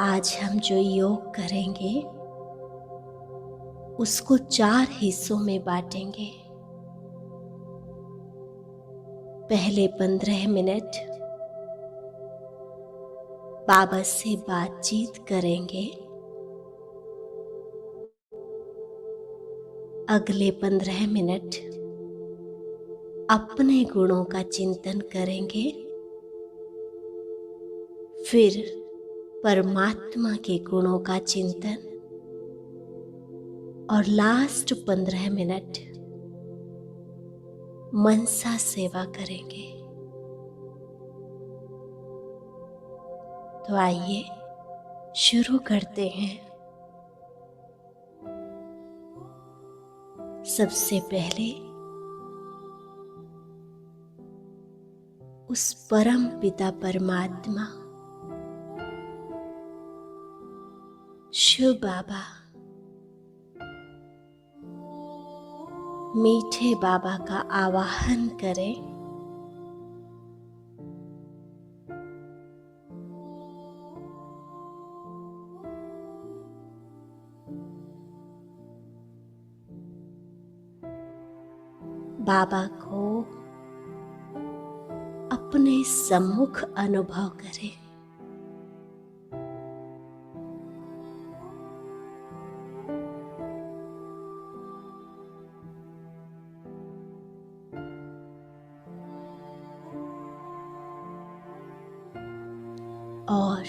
आज हम जो योग करेंगे उसको 4 हिस्सों में बांटेंगे। पहले 15 मिनट बाबा से बातचीत करेंगे। अगले 15 मिनट अपने गुणों का चिंतन करेंगे। फिर परमात्मा के गुणों का चिंतन और लास्ट 15 मिनट मनसा सेवा करेंगे। तो आइए शुरू करते हैं। सबसे पहले उस परम पिता परमात्मा शिव बाबा, मीठे बाबा का आवाहन करें। बाबा को अपने सम्मुख अनुभव करें। और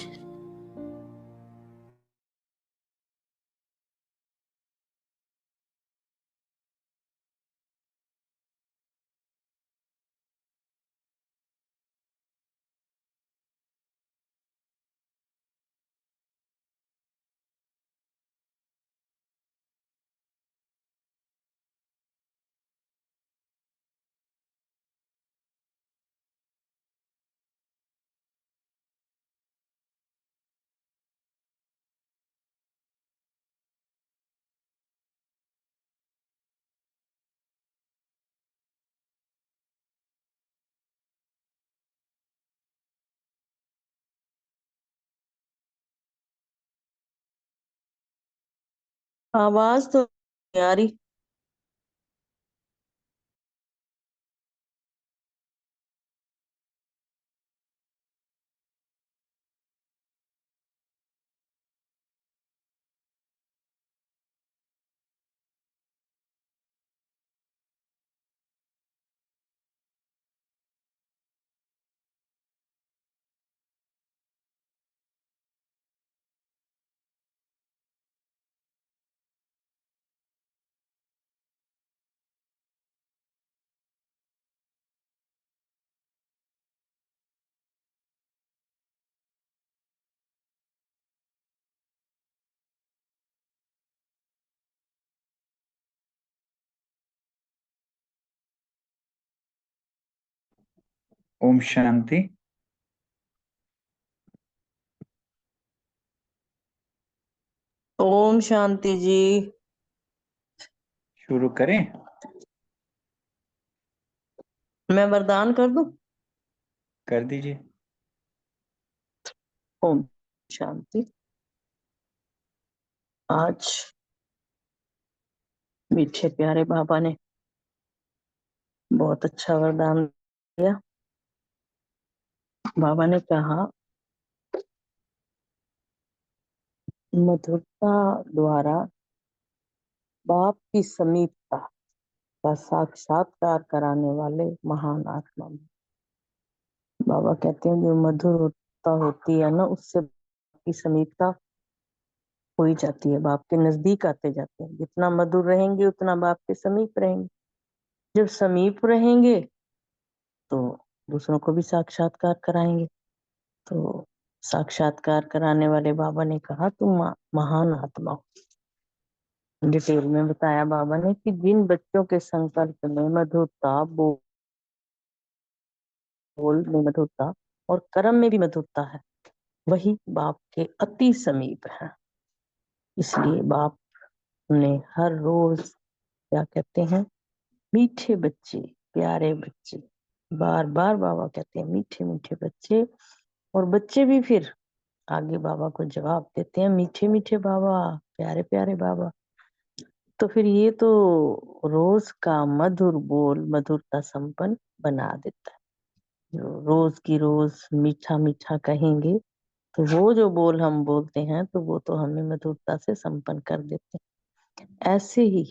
आवाज तो नहीं आ रही। ओम शांति। ओम शांति जी। शुरू करें। मैं वरदान कर दूं? कर दीजिए। ओम शांति। आज मीठे प्यारे बाबा ने बहुत अच्छा वरदान दिया। बाबा ने कहा, मधुरता द्वारा बाप की समीपता का साक्षात्कार कराने वाले महान आत्मा। बाबा कहते हैं जो मधुरता होती है ना, उससे की समीपता हो ही जाती है, बाप के नजदीक आते जाते हैं। जितना मधुर रहेंगे उतना बाप के समीप रहेंगे। जब समीप रहेंगे तो दूसरों को भी साक्षात्कार कराएंगे। तो साक्षात्कार कराने वाले बाबा ने कहा तुम महान आत्मा हो। डिटेल में बताया बाबा ने कि जिन बच्चों के संकल्प में मधुरता, बोल में मधुरता और कर्म में भी मधुरता है, वही बाप के अति समीप है। इसलिए बाप ने हर रोज क्या कहते हैं, मीठे बच्चे, प्यारे बच्चे, बार बार बाबा कहते हैं मीठे मीठे बच्चे। और बच्चे भी फिर आगे बाबा को जवाब देते हैं, मीठे मीठे बाबा, प्यारे प्यारे बाबा। तो फिर ये तो रोज का मधुर बोल मधुरता संपन्न बना देता है। जो रोज की रोज मीठा मीठा कहेंगे तो वो जो बोल हम बोलते हैं तो वो तो हमें मधुरता से संपन्न कर देते हैं। ऐसे ही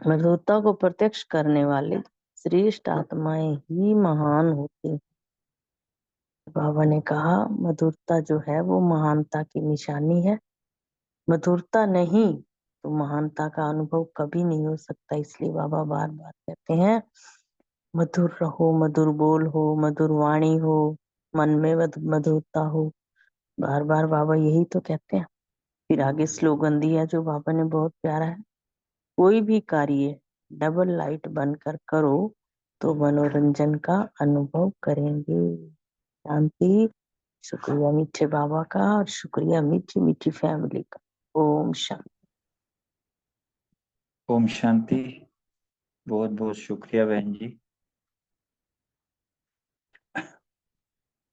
मधुरता को प्रत्यक्ष करने वाले श्रेष्ठ आत्माएं ही महान होती हैं। बाबा ने कहा मधुरता जो है वो महानता की निशानी है, मधुरता नहीं तो महानता का अनुभव कभी नहीं हो सकता। इसलिए बाबा बार बार कहते हैं मधुर रहो, मधुर बोल हो, मधुर वाणी हो, मन में मधुरता हो। बार बार बाबा यही तो कहते हैं। फिर आगे स्लोगन दिया जो बाबा ने, बहुत प्यारा है, कोई भी कार्य डबल लाइट बनकर करो तो मनोरंजन का अनुभव करेंगे। शांति। शुक्रिया मीठे बाबा का और शुक्रिया मीठी मीठी फैमिली का। ओम शांति। ओम शांति। बहुत बहुत शुक्रिया बहन जी।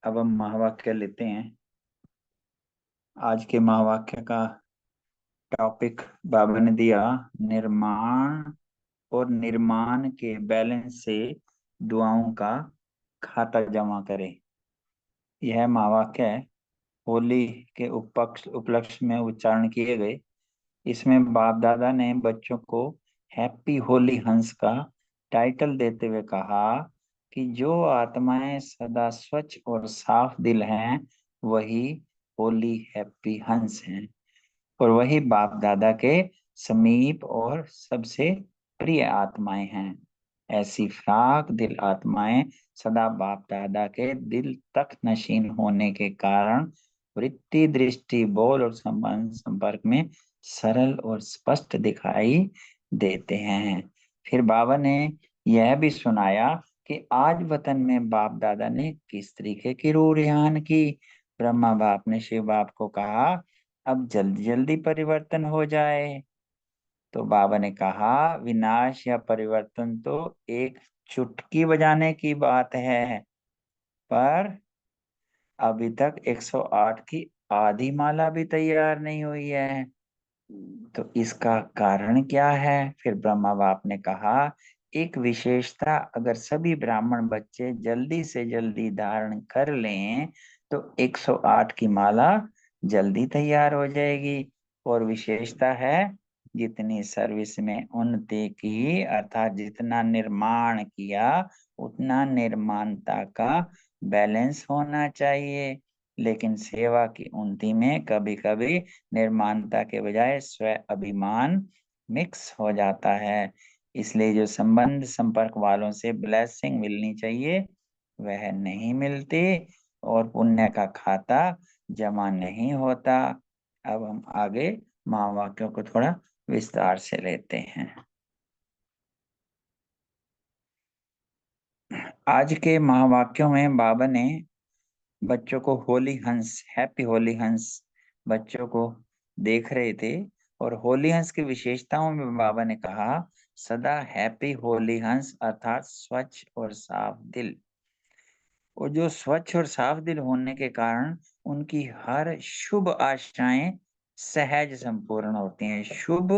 अब हम महावाक्य लेते हैं। आज के महावाक्य का टॉपिक बाबा ने दिया, निर्माण और निर्माण के बैलेंस से दुआओं का खाता जमा करें। यह महावाक्य होली के उपलक्ष्य में उच्चारण किए गए। इसमें बाप दादा ने बच्चों को हैप्पी होली हंस का टाइटल देते हुए कहा कि जो आत्माएं सदा स्वच्छ और साफ दिल हैं वही होली हैप्पी हंस हैं, और वही बाप दादा के समीप और सबसे प्रिय आत्माएं हैं। ऐसी फ्राक दिल आत्माएं सदा बाप दादा के दिल तक नशीन होने के कारण वृत्ति, दृष्टि, बोल और संबंध संपर्क में सरल और स्पष्ट दिखाई देते हैं। फिर बाबा ने यह भी सुनाया कि आज वतन में बाप दादा ने किस तरीके की रूह रिहान की। ब्रह्मा बाप ने शिव बाप को कहा अब जल्दी जल्दी परिवर्तन हो जाए। तो बाबा ने कहा विनाश या परिवर्तन तो एक चुटकी बजाने की बात है, पर अभी तक 108 की आधी माला भी तैयार नहीं हुई है। तो इसका कारण क्या है? फिर ब्रह्मा बाप ने कहा एक विशेषता, अगर सभी ब्राह्मण बच्चे जल्दी से जल्दी धारण कर लें तो 108 की माला जल्दी तैयार हो जाएगी। और विशेषता है जितनी सर्विस में उन्नति की, अर्थात जितना निर्माण किया उतना निर्माणता का बैलेंस होना चाहिए। लेकिन सेवा की उन्नति में कभी कभी निर्माणता के बजाय स्व अभिमान मिक्स हो जाता है। इसलिए जो संबंध संपर्क वालों से ब्लेसिंग मिलनी चाहिए वह नहीं मिलती और पुण्य का खाता जमा नहीं होता। अब हम आगे महावाक्यों को थोड़ा विस्तार से लेते हैं। आज के महावाक्यों में बाबा ने बच्चों को होली हंस, हैप्पी होली हंस बच्चों को देख रहे थे, और होली हंस की विशेषताओं में बाबा ने कहा सदा हैप्पी होली हंस अर्थात स्वच्छ और साफ दिल। और जो स्वच्छ और साफ दिल होने के कारण उनकी हर शुभ आशाएं सहज संपूर्ण होती हैं, शुभ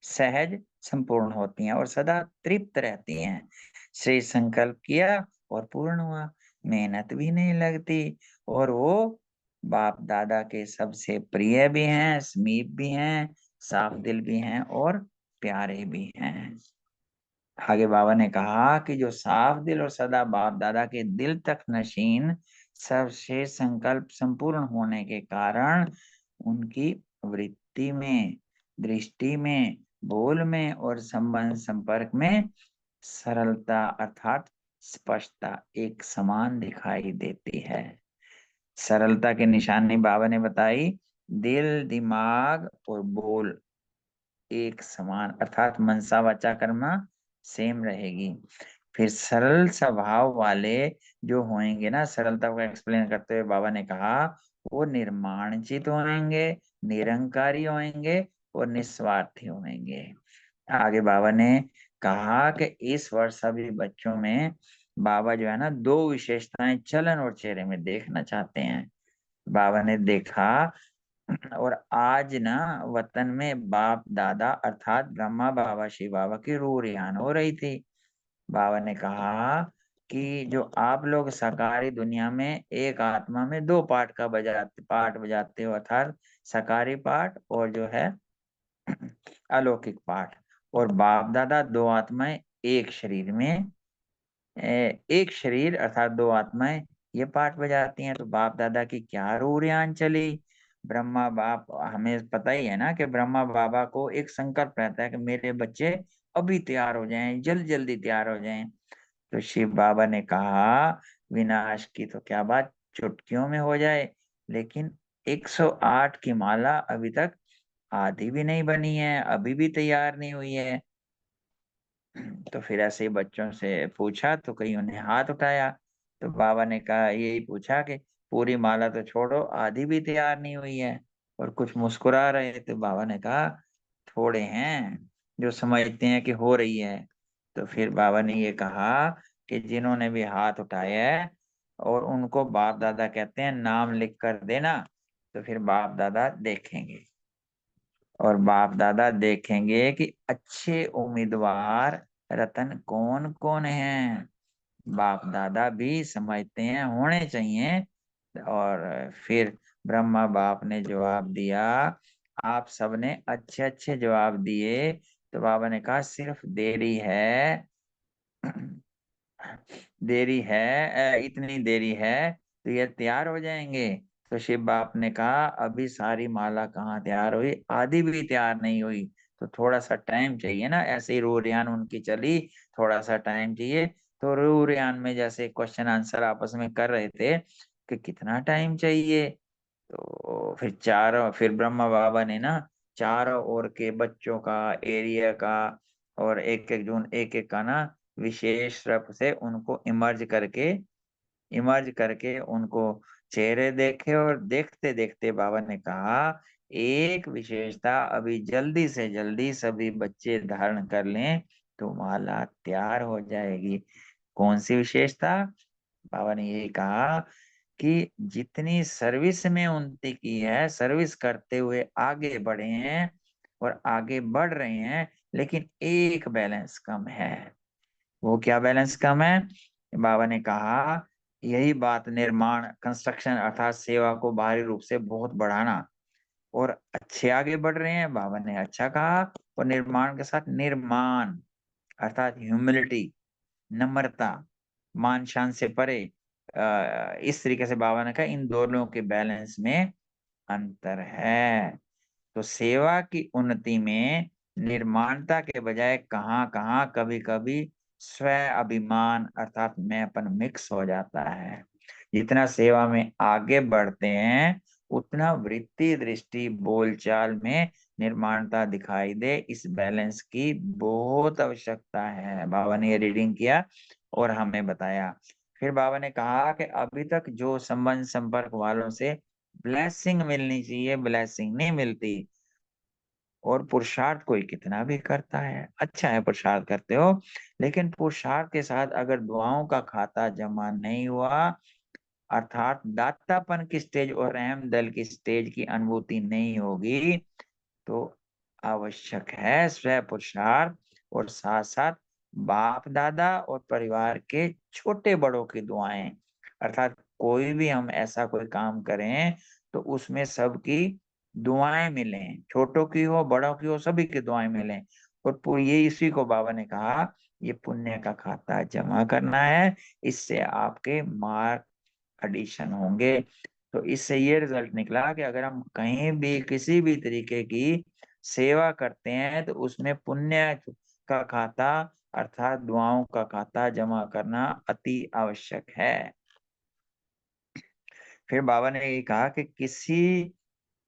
सहज संपूर्ण होती हैं और सदा तृप्त रहती हैं। श्रेय संकल्प किया और पूर्ण हुआ, मेहनत भी नहीं लगती, और वो बाप दादा के सबसे प्रिय भी हैं, समीप भी हैं, साफ दिल भी हैं और प्यारे भी हैं। आगे बाबा ने कहा कि जो साफ दिल और सदा बाप दादा के दिल तक नशीन सर्वश्रेष्ठ संकल्प संपूर्ण होने के कारण उनकी वृत्ति में, दृष्टि में, बोल में और संबंध संपर्क में सरलता अर्थात स्पष्टता एक समान दिखाई देती है। सरलता की निशानी बाबा ने बताई, दिल, दिमाग और बोल एक समान अर्थात मनसा वाचा कर्मा सेम रहेगी। फिर सरल स्वभाव वाले जो होंगे ना, सरलता को एक्सप्लेन करते हुए बाबा ने कहा वो निर्माणचित होंगे, निरंकारी होंगे और निस्वार्थी होंगे। आगे बाबा ने कहा कि इस वर्ष सभी बच्चों में बाबा जो है ना 2 विशेषताएं चलन और चेहरे में देखना चाहते हैं। बाबा ने देखा और आज ना वतन में बाप दादा अर्थात ब्रह्मा बाबा शिव बाबा की रूह रिहान हो रही थी। बाबा ने कहा कि जो आप लोग साकारी दुनिया में एक आत्मा में 2 पाठ बजाते हो, अर्थात साकारी पाठ और जो है अलौकिक पाठ, और बाप दादा 2 आत्माएं एक शरीर में, एक शरीर अर्थात 2 आत्माएं ये पाठ बजाती हैं। तो बाप दादा की क्या रूरियान चली। ब्रह्मा बाप, हमें पता ही है ना कि ब्रह्मा बाबा को एक संकल्प रहता है कि मेरे बच्चे अभी तैयार हो जाएं, जल्दी जल्दी तैयार हो जाएं। तो शिव बाबा ने कहा विनाश की तो क्या बात, चुटकियों में हो जाए, लेकिन 108 की माला अभी तक आधी भी नहीं बनी है, अभी भी तैयार नहीं हुई है। तो फिर ऐसे ही बच्चों से पूछा तो कईयों ने हाथ उठाया। तो बाबा ने कहा, यही पूछा कि पूरी माला तो छोड़ो, आधी भी तैयार नहीं हुई है, और कुछ मुस्कुरा रहे। तो बाबा ने कहा थोड़े हैं जो समझते हैं कि हो रही है। तो फिर बाबा ने ये कहा कि जिन्होंने भी हाथ उठाए है और उनको बाप दादा कहते हैं, नाम लिख कर देना। तो फिर बाप दादा देखेंगे, और बाप दादा देखेंगे कि अच्छे उम्मीदवार रतन कौन कौन हैं। बाप दादा भी समझते हैं होने चाहिए। और फिर ब्रह्मा बाप ने जवाब दिया, आप सबने अच्छे अच्छे जवाब दिए। तो बाबा ने कहा सिर्फ देरी है, देरी है, इतनी देरी है तो ये तैयार हो जाएंगे। तो शिव बाप ने कहा अभी सारी माला कहाँ तैयार हुई, आधी भी तैयार नहीं हुई, तो थोड़ा सा टाइम चाहिए ना। ऐसे ही रूरियान उनकी चली, थोड़ा सा टाइम चाहिए। तो रूरियान में जैसे क्वेश्चन आंसर आपस में कर रहे थे कि कितना टाइम चाहिए, तो फिर ब्रह्मा बाबा ने ना चारों ओर के बच्चों का, एरिया का, और एक एक का ना विशेष रूप से उनको इमर्ज करके उनको चेहरे देखे, और देखते देखते बाबा ने कहा एक विशेषता अभी जल्दी से जल्दी सभी बच्चे धारण कर लें तो माला तैयार हो जाएगी। कौन सी विशेषता? बाबा ने यही कहा कि जितनी सर्विस में उन्नति की है, सर्विस करते हुए आगे बढ़े हैं और आगे बढ़ रहे हैं, लेकिन एक बैलेंस कम है। वो क्या बैलेंस कम है? बाबा ने कहा यही बात निर्माण, कंस्ट्रक्शन अर्थात सेवा को बाहरी रूप से बहुत बढ़ाना, और अच्छे आगे बढ़ रहे हैं, बाबा ने अच्छा कहा। और निर्माण के साथ निर्माण अर्थात ह्यूमिलिटी, नम्रता, मान शान से परे, इस तरीके से बाबा ने कहा इन दोनों के बैलेंस में अंतर है। तो सेवा की उन्नति में निर्माणता के बजाय कहाँ कहाँ कभी कभी स्व अभिमान अर्थात मैंपन मिक्स हो जाता है। जितना सेवा में आगे बढ़ते हैं उतना वृत्ति दृष्टि बोलचाल में निर्माणता दिखाई दे। इस बैलेंस की बहुत आवश्यकता है। बाबा ने ये रीडिंग किया और हमें बताया। फिर बाबा ने कहा कि अभी तक जो संबंध संपर्क वालों से ब्लेसिंग मिलनी चाहिए, ब्लेसिंग नहीं मिलती। और पुरुषार्थ कोई कितना भी करता है, अच्छा है पुरुषार्थ करते हो, लेकिन पुरुषार्थ के साथ अगर दुआओं का खाता जमा नहीं हुआ, अर्थात दातापन की स्टेज और रहम दल की स्टेज की अनुभूति नहीं होगी, तो आवश्यक है स्व पुरुषार्थ, और साथ साथ बाप दादा और परिवार के छोटे बड़ों की दुआएं। अर्थात कोई भी हम ऐसा कोई काम करें तो उसमें सबकी दुआएं मिलें, छोटों की हो बड़ों की हो, सभी की दुआएं मिलें। और ये इसी को बाबा ने कहा ये पुण्य का खाता जमा करना है, इससे आपके मार्क एडिशन होंगे। तो इससे ये रिजल्ट निकला कि अगर हम कहीं भी किसी भी तरीके की सेवा करते हैं तो उसमें पुण्य का खाता अर्थात दुआओं का खाता जमा करना अति आवश्यक है। फिर बाबा ने ये कहा कि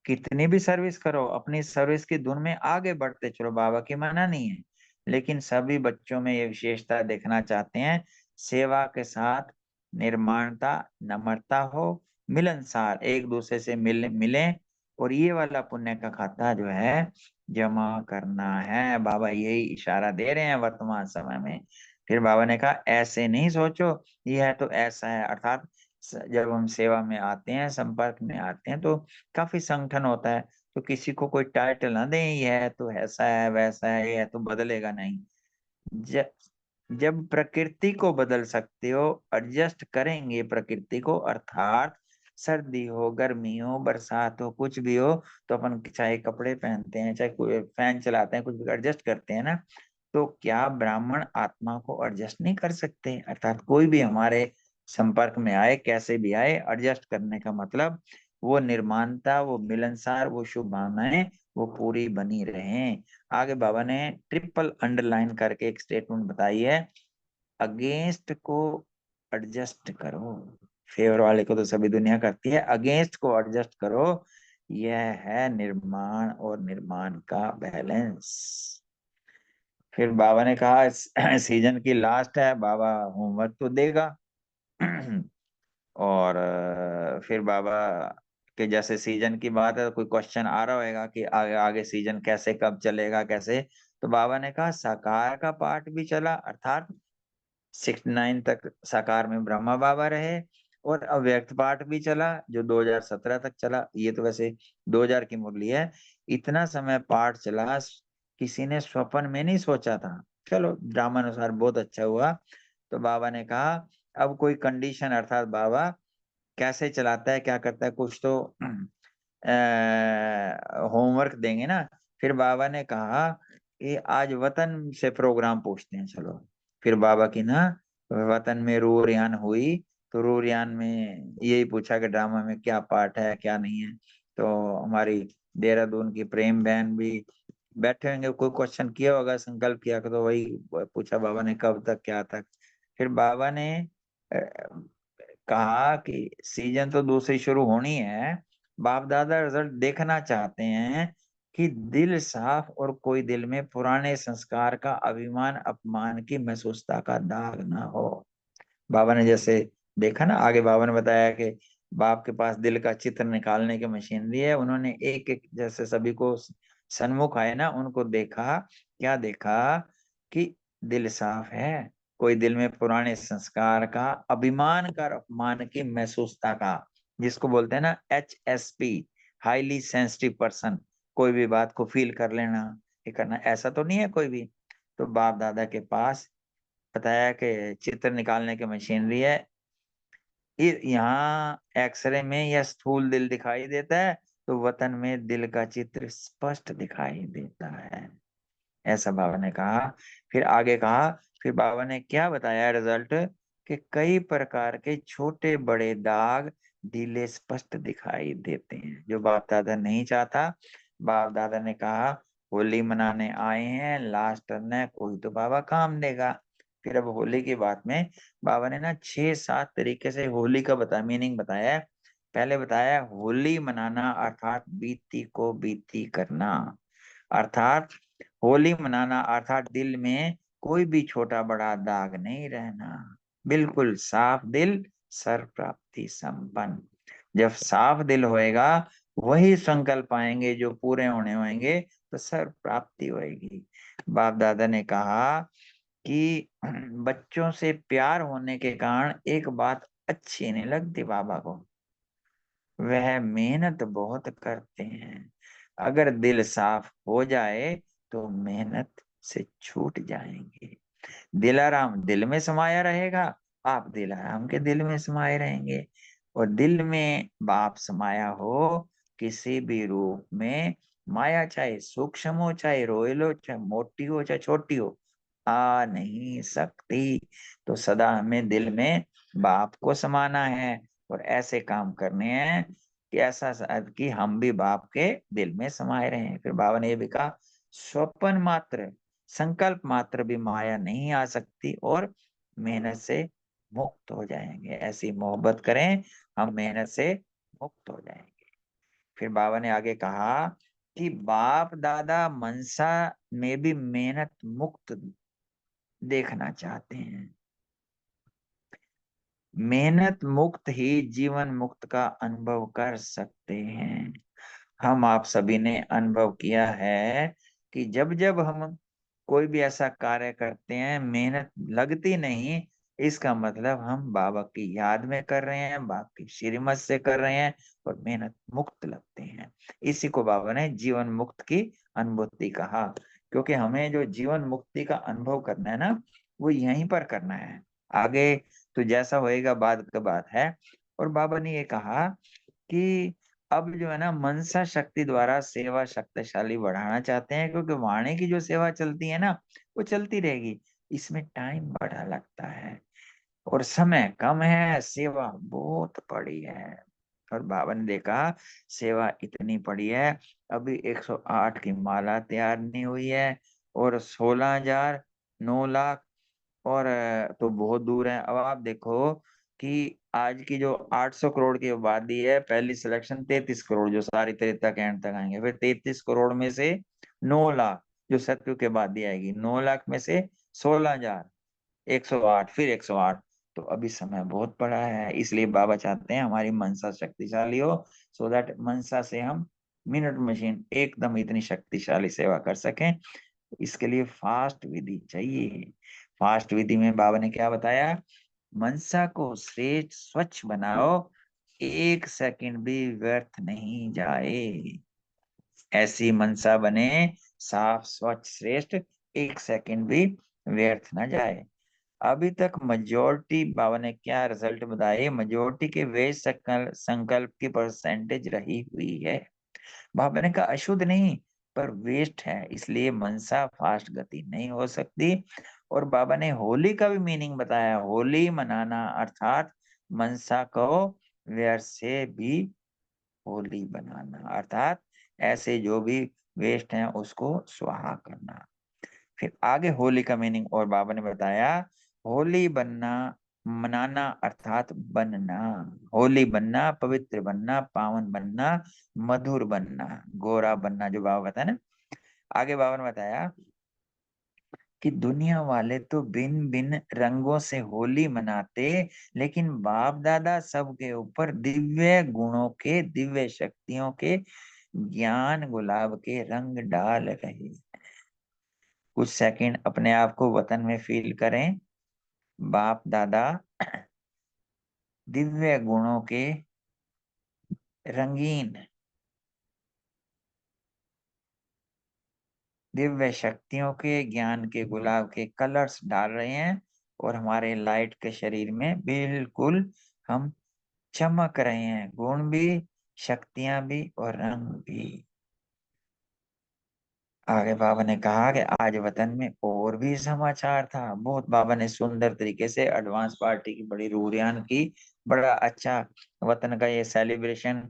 कितनी भी सर्विस करो, अपनी सर्विस की धुन में आगे बढ़ते चलो, बाबा की मना नहीं है, लेकिन सभी बच्चों में ये विशेषता देखना चाहते हैं, सेवा के साथ निर्माणता, नम्रता हो, मिलनसार, एक दूसरे से मिलें, और ये वाला पुण्य का खाता जो है जमा करना है। बाबा यही इशारा दे रहे हैं वर्तमान समय में। फिर बाबा ने कहा ऐसे नहीं सोचो, ये है तो ऐसा है। अर्थात जब हम सेवा में आते हैं, संपर्क में आते हैं, तो काफी संगठन होता है, तो किसी को कोई टाइटल ना दें, ये है तो ऐसा है वैसा है, ये है तो बदलेगा नहीं। जब जब प्रकृति को बदल सकते हो, एडजस्ट करेंगे प्रकृति को, अर्थात सर्दी हो, गर्मी हो, बरसात हो, कुछ भी हो, तो अपन चाहे कपड़े पहनते हैं, चाहे कोई फैन चलाते हैं, कुछ भी एडजस्ट करते हैं ना, तो क्या ब्राह्मण आत्मा को एडजस्ट नहीं कर सकते? अर्थात कोई भी हमारे संपर्क में आए, कैसे भी आए, एडजस्ट करने का मतलब वो निर्माणता, वो मिलनसार, वो शुभ भावनाएं वो पूरी बनी रहें। आगे बाबा ने ट्रिपल अंडरलाइन करके एक स्टेटमेंट बताई है, अगेंस्ट को एडजस्ट करो। फेवर वाले को तो सभी दुनिया करती है, अगेंस्ट को एडजस्ट करो। यह है निर्माण और निर्माण का बैलेंस। फिर बाबा ने कहा सीजन की लास्ट है, बाबा होमवर्क तो देगा। और फिर बाबा के जैसे सीजन की बात है, तो कोई क्वेश्चन आ रहा होगा कि आगे आगे सीजन कैसे, कब चलेगा, कैसे। तो बाबा ने कहा साकार का पार्ट भी चला, अर्थात 69 तक साकार में ब्रह्मा बाबा रहे, और अव्यक्त पाठ भी चला जो 2017 तक चला। ये तो वैसे 2000 की मुरली है। इतना समय पाठ चला, किसी ने स्वप्न में नहीं सोचा था। चलो ड्रामा अनुसार बहुत अच्छा हुआ। तो बाबा ने कहा अब कोई कंडीशन, अर्थात बाबा कैसे चलाता है, क्या करता है, कुछ तो होमवर्क देंगे ना। फिर बाबा ने कहा कि आज वतन से प्रोग्राम पूछते हैं, चलो। फिर बाबा की ना वतन में रूरयान हुई, तो रूरयान में यही पूछा कि ड्रामा में क्या पार्ट है क्या नहीं है। तो हमारी देहरादून की प्रेम बहन भी बैठे होंगे, कोई क्वेश्चन किया होगा, संकल्प किया, तो वही पूछा बाबा ने कब तक क्या तक। फिर बाबा ने अ, कहा कि सीजन तो दूसरी शुरू होनी है, बाप दादा रिजल्ट देखना चाहते हैं कि दिल साफ और कोई दिल में पुराने संस्कार का अभिमान अपमान की महसूसता का दाग ना हो। बाबा ने जैसे देखा ना, आगे बाबा ने बताया कि बाप के पास दिल का चित्र निकालने की मशीनरी है। उन्होंने एक एक जैसे सभी को सन्मुख आए ना, उनको देखा। क्या देखा? कि दिल साफ है, कोई दिल में पुराने संस्कार का अभिमान का अपमान की महसूसता का, जिसको बोलते हैं ना HSP, हाईली सेंसिटिव पर्सन। कोई भी बात को फील कर लेना, ये करना, ऐसा तो नहीं है कोई भी। तो बाप दादा के पास बताया कि चित्र निकालने की मशीनरी है। यहाँ एक्सरे में यह स्थूल दिल दिखाई देता है, तो वतन में दिल का चित्र स्पष्ट दिखाई देता है, ऐसा बाबा ने कहा। फिर आगे कहा, फिर बाबा ने क्या बताया रिजल्ट, कि कई प्रकार के छोटे बड़े दाग ढीले स्पष्ट दिखाई देते हैं, जो बाप दादा नहीं चाहता। बाप दादा ने कहा होली मनाने आए हैं, लास्ट टर्न है, कोई तो बाबा काम देगा। फिर अब होली की बात में बाबा ने ना 6-7 तरीके से होली का मीनिंग बताया है। पहले बताया होली मनाना अर्थात बीती को बीती करना, अर्थात होली मनाना अर्थात दिल में कोई भी छोटा बड़ा दाग नहीं रहना, बिल्कुल साफ दिल, सर प्राप्ति संपन्न। जब साफ दिल होएगा, वही संकल्प आएंगे जो पूरे होने होंगे, तो सर प्राप्ति होएगी। बाप दादा ने कहा कि बच्चों से प्यार होने के कारण एक बात अच्छी नहीं लगती बाबा को, वह मेहनत बहुत करते हैं। अगर दिल साफ हो जाए तो मेहनत से छूट जाएंगे। दिलाराम दिल में समाया रहेगा, आप दिलाराम के दिल में समाये रहेंगे। और दिल में बाप समाया हो, किसी भी रूप में माया चाहे सूक्ष्म हो, चाहे रोयल हो, चाहे मोटी हो, चाहे छोटी हो, आ नहीं सकती। तो सदा हमें दिल में बाप को समाना है, और ऐसे काम करने हैं कि ऐसा कि हम भी बाप के दिल में समाये रहें। फिर बाबा ने ये भी कहा स्वपन मात्र, संकल्प मात्र भी माया नहीं आ सकती, और मेहनत से मुक्त हो जाएंगे। ऐसी मोहब्बत करें, हम मेहनत से मुक्त हो जाएंगे। फिर बाबा ने आगे कहा कि बाप दादा मनसा में भी मेहनत मुक्त देखना चाहते हैं। मेहनत मुक्त ही जीवन मुक्त का अनुभव कर सकते हैं। हम आप सभी ने अनुभव किया है कि जब जब हम कोई भी ऐसा कार्य करते हैं, मेहनत लगती नहीं, इसका मतलब हम बाबा की याद में कर रहे हैं, बाबा की श्रीमत से कर रहे हैं और मेहनत मुक्त लगते हैं। इसी को बाबा ने जीवन मुक्त की अनुभूति कहा, क्योंकि हमें जो जीवन मुक्ति का अनुभव करना है ना, वो यहीं पर करना है। आगे तो जैसा होएगा बाद का बात है। और बाबा ने ये कहा कि अब जो है ना, मनसा शक्ति द्वारा सेवा शक्तिशाली बढ़ाना चाहते हैं, क्योंकि वाणी की जो सेवा चलती है ना, वो चलती रहेगी। इसमें टाइम बड़ा लगता है और समय कम है, सेवा बहुत बड़ी है। और बाबा ने देखा सेवा इतनी बड़ी है, अभी 108 की माला तैयार नहीं हुई है और 16,000, 9 लाख, और तो बहुत दूर है। अब आप देखो कि आज की जो 800 करोड़ की आबादी है, पहली सिलेक्शन 33 करोड़ जो सारी त्रेता के एंड तक आएंगे, फिर 33 करोड़ में से 9 लाख जो सतयुग के बाद ही आएगी, 9 लाख में से 16,000, 108, फिर 108। तो अभी समय बहुत बड़ा है, इसलिए बाबा चाहते हैं हमारी मनसा शक्तिशाली हो, सो दैट मनसा से हम मिनट मशीन एकदम इतनी शक्तिशाली सेवा कर सकें। इसके लिए फास्ट विधि चाहिए। फास्ट विधि में बाबा ने क्या बताया? मनसा को श्रेष्ठ स्वच्छ बनाओ, 1 सेकंड भी व्यर्थ नहीं जाए। ऐसी मनसा बने साफ स्वच्छ श्रेष्ठ, 1 सेकंड भी व्यर्थ न जाए। अभी तक मेजोरिटी, बाबा ने क्या रिजल्ट बताए, मेजोरिटी के वे संकल्प की परसेंटेज रही हुई है। बाबा ने कहा अशुद्ध नहीं पर वेस्ट है, इसलिए मनसा फास्ट गति नहीं हो सकती। और बाबा ने होली का भी मीनिंग बताया, होली मनाना अर्थात मनसा को व्यर्थ से भी होली बनाना, अर्थात ऐसे जो भी वेस्ट है उसको स्वाहा करना। फिर आगे होली का मीनिंग और बाबा ने बताया, होली बनना, मनाना अर्थात बनना, होली बनना, पवित्र बनना, पावन बनना, मधुर बनना, गोरा बनना, जो बाबा बताया ना। आगे बाबा ने बताया कि दुनिया वाले तो बिन बिन रंगों से होली मनाते, लेकिन बाप दादा सबके ऊपर दिव्य गुणों के, दिव्य शक्तियों के, ज्ञान गुलाब के रंग डाल रहे। कुछ सेकंड अपने आप को वतन में फील करें। बाप दादा दिव्य गुणों के रंगीन, दिव्य शक्तियों के, ज्ञान के गुलाब के कलर्स डाल रहे हैं और हमारे लाइट के शरीर में बिल्कुल हम चमक रहे हैं, गुण भी, शक्तियां भी और रंग भी। आगे बाबा ने कहा कि आज वतन में और भी समाचार था बहुत। बाबा ने सुंदर तरीके से एडवांस पार्टी की बड़ी रूरियान की, बड़ा अच्छा वतन का ये सेलिब्रेशन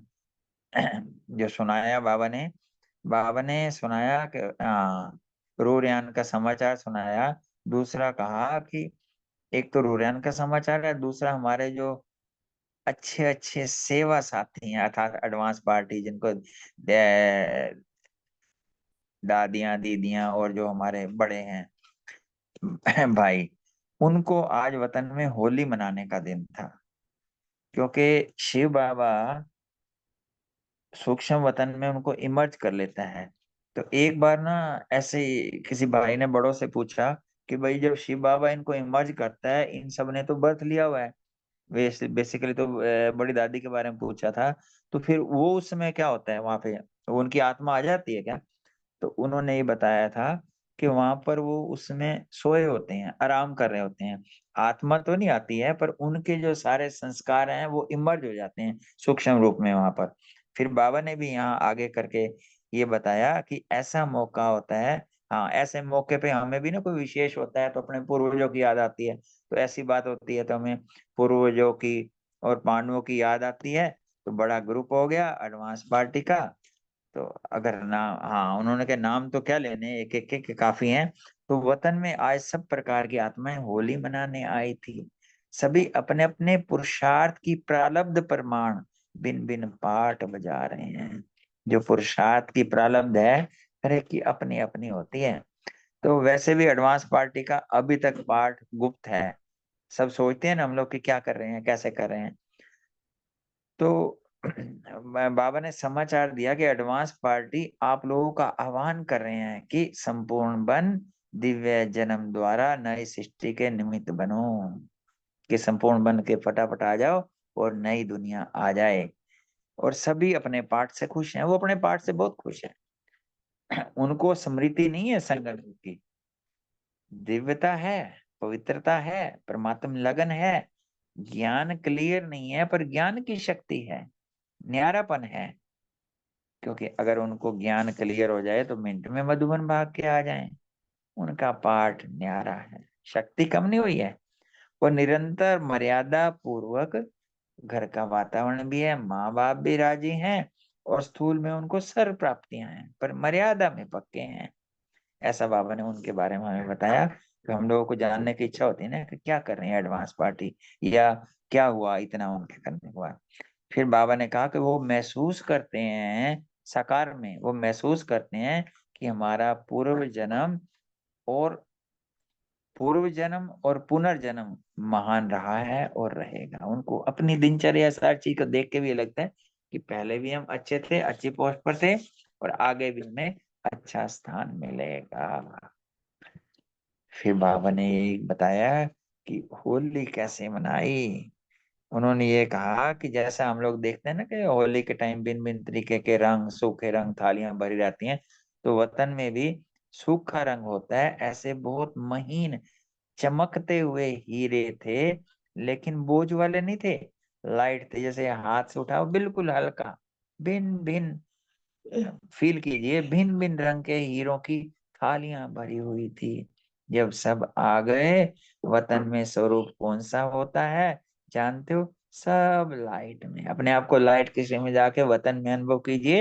जो सुनाया बाबा ने। बाबा ने सुनाया कि रूरियान का समाचार सुनाया। दूसरा कहा कि एक तो रूरियान का समाचार है, दूसरा हमारे जो अच्छे अच्छे सेवा साथी हैं अर्थात एडवांस पार्टी, जिनको दादियां, दीदियां और जो हमारे बड़े हैं भाई, उनको आज वतन में होली मनाने का दिन था। क्योंकि शिव बाबा सूक्ष्म वतन में उनको इमर्ज कर लेता है। तो एक बार ना ऐसे ही किसी भाई ने बड़ों से पूछा कि भाई जब शिव बाबा इनको इमर्ज करता है, इन सब ने तो बर्थ लिया हुआ है, बेसिकली तो बड़ी दादी के बारे में पूछा था, तो फिर वो उस समय क्या होता है वहां पे, वो उनकी आत्मा आ जाती है क्या? तो उन्होंने ये बताया था कि वहां पर वो उसमें सोए होते हैं, आराम कर रहे होते हैं। आत्मा तो नहीं आती है, पर उनके जो सारे संस्कार हैं वो इमर्ज हो जाते हैं सूक्ष्म रूप में वहां पर। फिर बाबा ने भी यहाँ आगे करके ये बताया कि ऐसा मौका होता है, हाँ ऐसे मौके पे हमें भी ना कोई विशेष होता है तो अपने पूर्वजों की याद आती है। तो ऐसी बात होती है तो हमें पूर्वजों की और पांडवों की याद आती है। तो बड़ा ग्रुप हो गया एडवांस पार्टी का। तो अगर नाम, हाँ उन्होंने के नाम तो क्या लेने, एक एक के काफी हैं। तो वतन में आज सब प्रकार की आत्माएं होली मनाने आई थी। सभी अपने अपने पुरुषार्थ की प्रारब्ध प्रमाण बिन बिन पाठ बजा रहे हैं। जो पुरुषार्थ की प्रारब्ध है, हर एक की अपनी अपनी होती है। तो वैसे भी एडवांस पार्टी का अभी तक पाठ गुप्त है। सब सोचते हैं ना हम लोग कि क्या कर रहे हैं, कैसे कर रहे हैं। तो बाबा ने समाचार दिया कि एडवांस पार्टी आप लोगों का आह्वान कर रहे हैं कि संपूर्ण बन दिव्य जन्म द्वारा नई सृष्टि के निमित्त बनो, कि संपूर्ण बन के फटाफट आ जाओ और नई दुनिया आ जाए। और सभी अपने पार्ट से खुश हैं, वो अपने पार्ट से बहुत खुश है। उनको स्मृति नहीं है संगम की, दिव्यता है, पवित्रता है, परमात्म लगन है, ज्ञान क्लियर नहीं है पर ज्ञान की शक्ति है, न्यारापन है। क्योंकि अगर उनको ज्ञान क्लियर हो जाए तो मिनट में मधुबन भाग के आ जाएं। उनका पाठ न्यारा है, शक्ति कम नहीं हुई है। वो निरंतर मर्यादा पूर्वक, घर का वातावरण भी है, माँ बाप भी राजी हैं, और स्थूल में उनको सर्व प्राप्तियां हैं, पर मर्यादा में पक्के हैं। ऐसा बाबा ने उनके बारे में हमें बताया। कि हम लोगों को जानने की इच्छा होती है ना कि क्या कर रहे हैं एडवांस पार्टी, या क्या हुआ इतना उनके करने के बाद। फिर बाबा ने कहा कि वो महसूस करते हैं, साकार में वो महसूस करते हैं कि हमारा और पूर्व जन्म और पुनर्जन्म महान रहा है और रहेगा। उनको अपनी दिनचर्या सारी चीज को देख के भी लगता है कि पहले भी हम अच्छे थे, अच्छी पोस्ट पर थे, और आगे भी हमें अच्छा स्थान मिलेगा। फिर बाबा ने ये बताया कि होली कैसे मनाई। उन्होंने ये कहा कि जैसा हम लोग देखते हैं ना कि होली के टाइम भिन्न भिन्न तरीके के रंग, सूखे रंग थालियां भरी रहती हैं, तो वतन में भी सूखा रंग होता है। ऐसे बहुत महीन चमकते हुए हीरे थे, लेकिन बोझ वाले नहीं थे, लाइट थे, जैसे हाथ से उठाओ बिल्कुल हल्का। भिन्न भिन्न फील कीजिए, भिन्न भिन्न रंग के हीरों की थालियां भरी हुई थी। जब सब आ गए, वतन में स्वरूप कौन सा होता है जानते हो? सब लाइट में। अपने आप को लाइट किसी में जाके वतन में अनुभव कीजिए,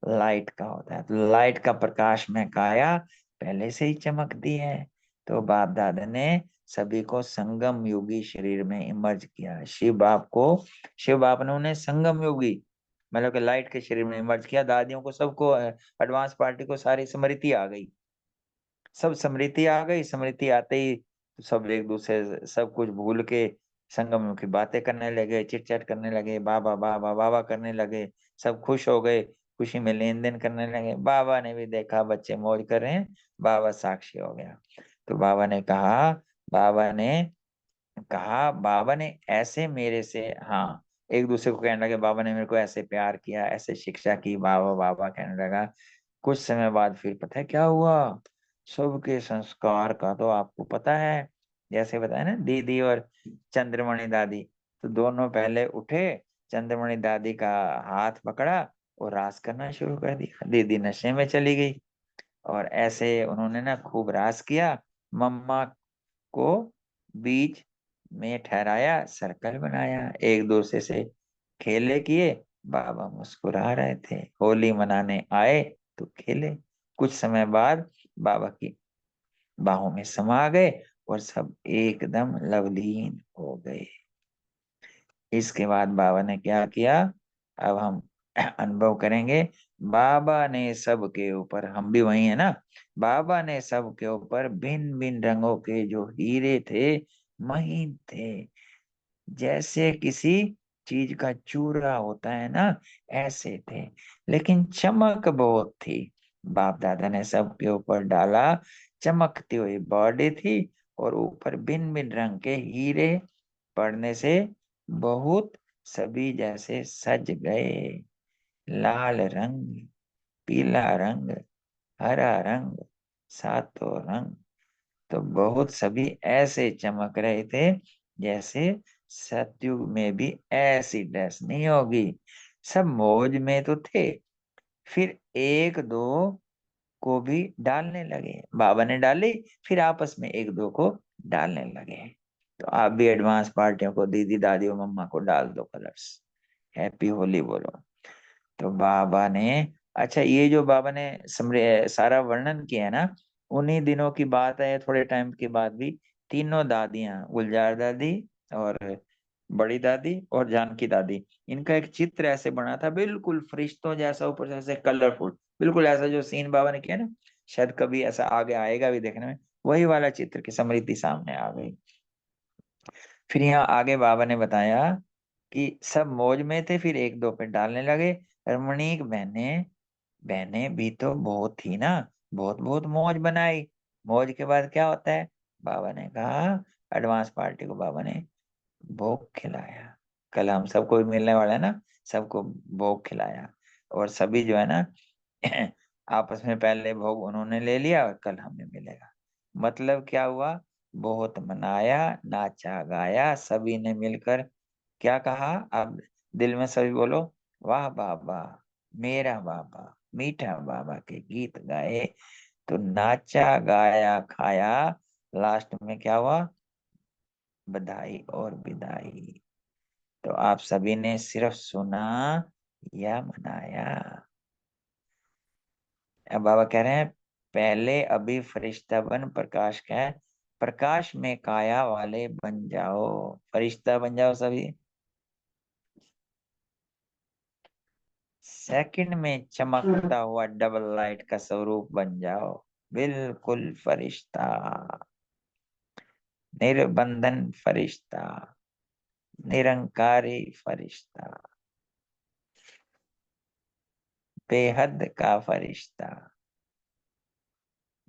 लाइट का होता है। तो लाइट का प्रकाश में काया पहले से ही चमकती है। तो बाप दादा ने सभी को संगम योगी शरीर में इमर्ज किया। शिव बाप ने उन्हें संगम योगी, मतलब कि लाइट के शरीर में इमर्ज किया। दादियों को सबको, एडवांस पार्टी को सारी स्मृति आ गई, सब स्मृति आ गई। स्मृति आते ही सब एक दूसरे से सब कुछ भूल के संगम की बातें करने लगे, चिट चैट करने लगे, बाबा बाबा बाबा करने लगे। सब खुश हो गए, खुशी में लेन देन करने लगे। बाबा ने भी देखा बच्चे मौज कर रहे हैं, बाबा साक्षी हो गया। तो बाबा ने ऐसे मेरे से, हाँ, एक दूसरे को कहने लगे बाबा ने मेरे को ऐसे प्यार किया, ऐसे शिक्षा की। बाबा बाबा कहने लगा। कुछ समय बाद फिर पता है क्या हुआ? सबके संस्कार का तो आपको पता है, जैसे बताया ना दीदी और चंद्रमणि दादी। तो दोनों पहले उठे, चंद्रमणि दादी का हाथ पकड़ा और रास करना शुरू कर दिया। दीदी नशे में चली गई, और ऐसे उन्होंने ना खूब रास किया। मम्मा को बीच में ठहराया, सर्कल बनाया, एक दूसरे से खेले किए। बाबा मुस्कुरा रहे थे, होली मनाने आए तो खेले। कुछ समय बाद बाबा की बाहों में समा गए और सब एकदम लवलीन हो गए। इसके बाद बाबा ने क्या किया, अब हम अनुभव करेंगे। बाबा ने सबके ऊपर, हम भी वही है ना, बाबा ने सबके ऊपर भिन्न भिन्न रंगों के जो हीरे थे, महीन थे, जैसे किसी चीज का चूरा होता है ना, ऐसे थे, लेकिन चमक बहुत थी। बाप दादा ने सबके ऊपर डाला, चमकती हुई बॉडी थी, और ऊपर भिन्न भिन्न रंग के हीरे पड़ने से बहुत सभी जैसे सज गए। लाल रंग, पीला रंग, हरा रंग, सातों रंग, तो बहुत सभी ऐसे चमक रहे थे जैसे सतयुग में भी ऐसी ड्रेस नहीं होगी। सब मौज में तो थे। फिर एक दो को भी डालने लगे, बाबा ने डाली, फिर आपस में एक दो को डालने लगे। तो आप भी एडवांस पार्टियों को, दीदी दादी और मम्मा को डाल दो कलर्स। हैप्पी होली बोलो। तो बाबा ने, अच्छा, ये जो बाबा ने सारा वर्णन किया है ना, उन्हीं दिनों की बात है। थोड़े टाइम के बाद भी तीनों दादियां, गुलजार दादी और बड़ी दादी और जानकी दादी, इनका एक चित्र ऐसे बना था, बिल्कुल फरिश्तों जैसा, ऊपर से ऐसे कलरफुल, बिल्कुल ऐसा जो सीन बाबा ने किया ना, शायद कभी ऐसा आगे आएगा भी देखने में। वही वाला चित्र की स्मृति सामने आ गई। फिर यहाँ आगे बाबा ने बताया कि सब मौज में थे, फिर एक दो पे डालने लगे। रमणीक बहने बहने भी तो बहुत थी ना, बहुत बहुत मौज बनाई। मौज के बाद क्या होता है? बाबा ने कहा, एडवांस पार्टी को बाबा ने भोग खिलाया। कल हम सबको भी मिलने वाला है ना, सबको भोग खिलाया। और सभी जो है ना आपस में पहले भोग उन्होंने ले लिया और कल हमें मिलेगा। मतलब क्या हुआ? बहुत मनाया, नाचा गाया सभी ने मिलकर। क्या कहा? अब दिल में सभी बोलो, वाह बाबा, मेरा बाबा, मीठा बाबा के गीत गाए। तो नाचा गाया खाया, लास्ट में क्या हुआ? बधाई और विदाई। तो आप सभी ने सिर्फ सुना या मनाया? अब बाबा कह रहे हैं, पहले अभी फरिश्ता बन प्रकाश का है, प्रकाश में काया वाले बन जाओ। फरिश्ता बन जाओ सभी। सेकंड में चमकता हुआ डबल लाइट का स्वरूप बन जाओ। बिल्कुल फरिश्ता, निर्बंधन फरिश्ता, निरंकारी फरिश्ता, बेहद का फरिश्ता,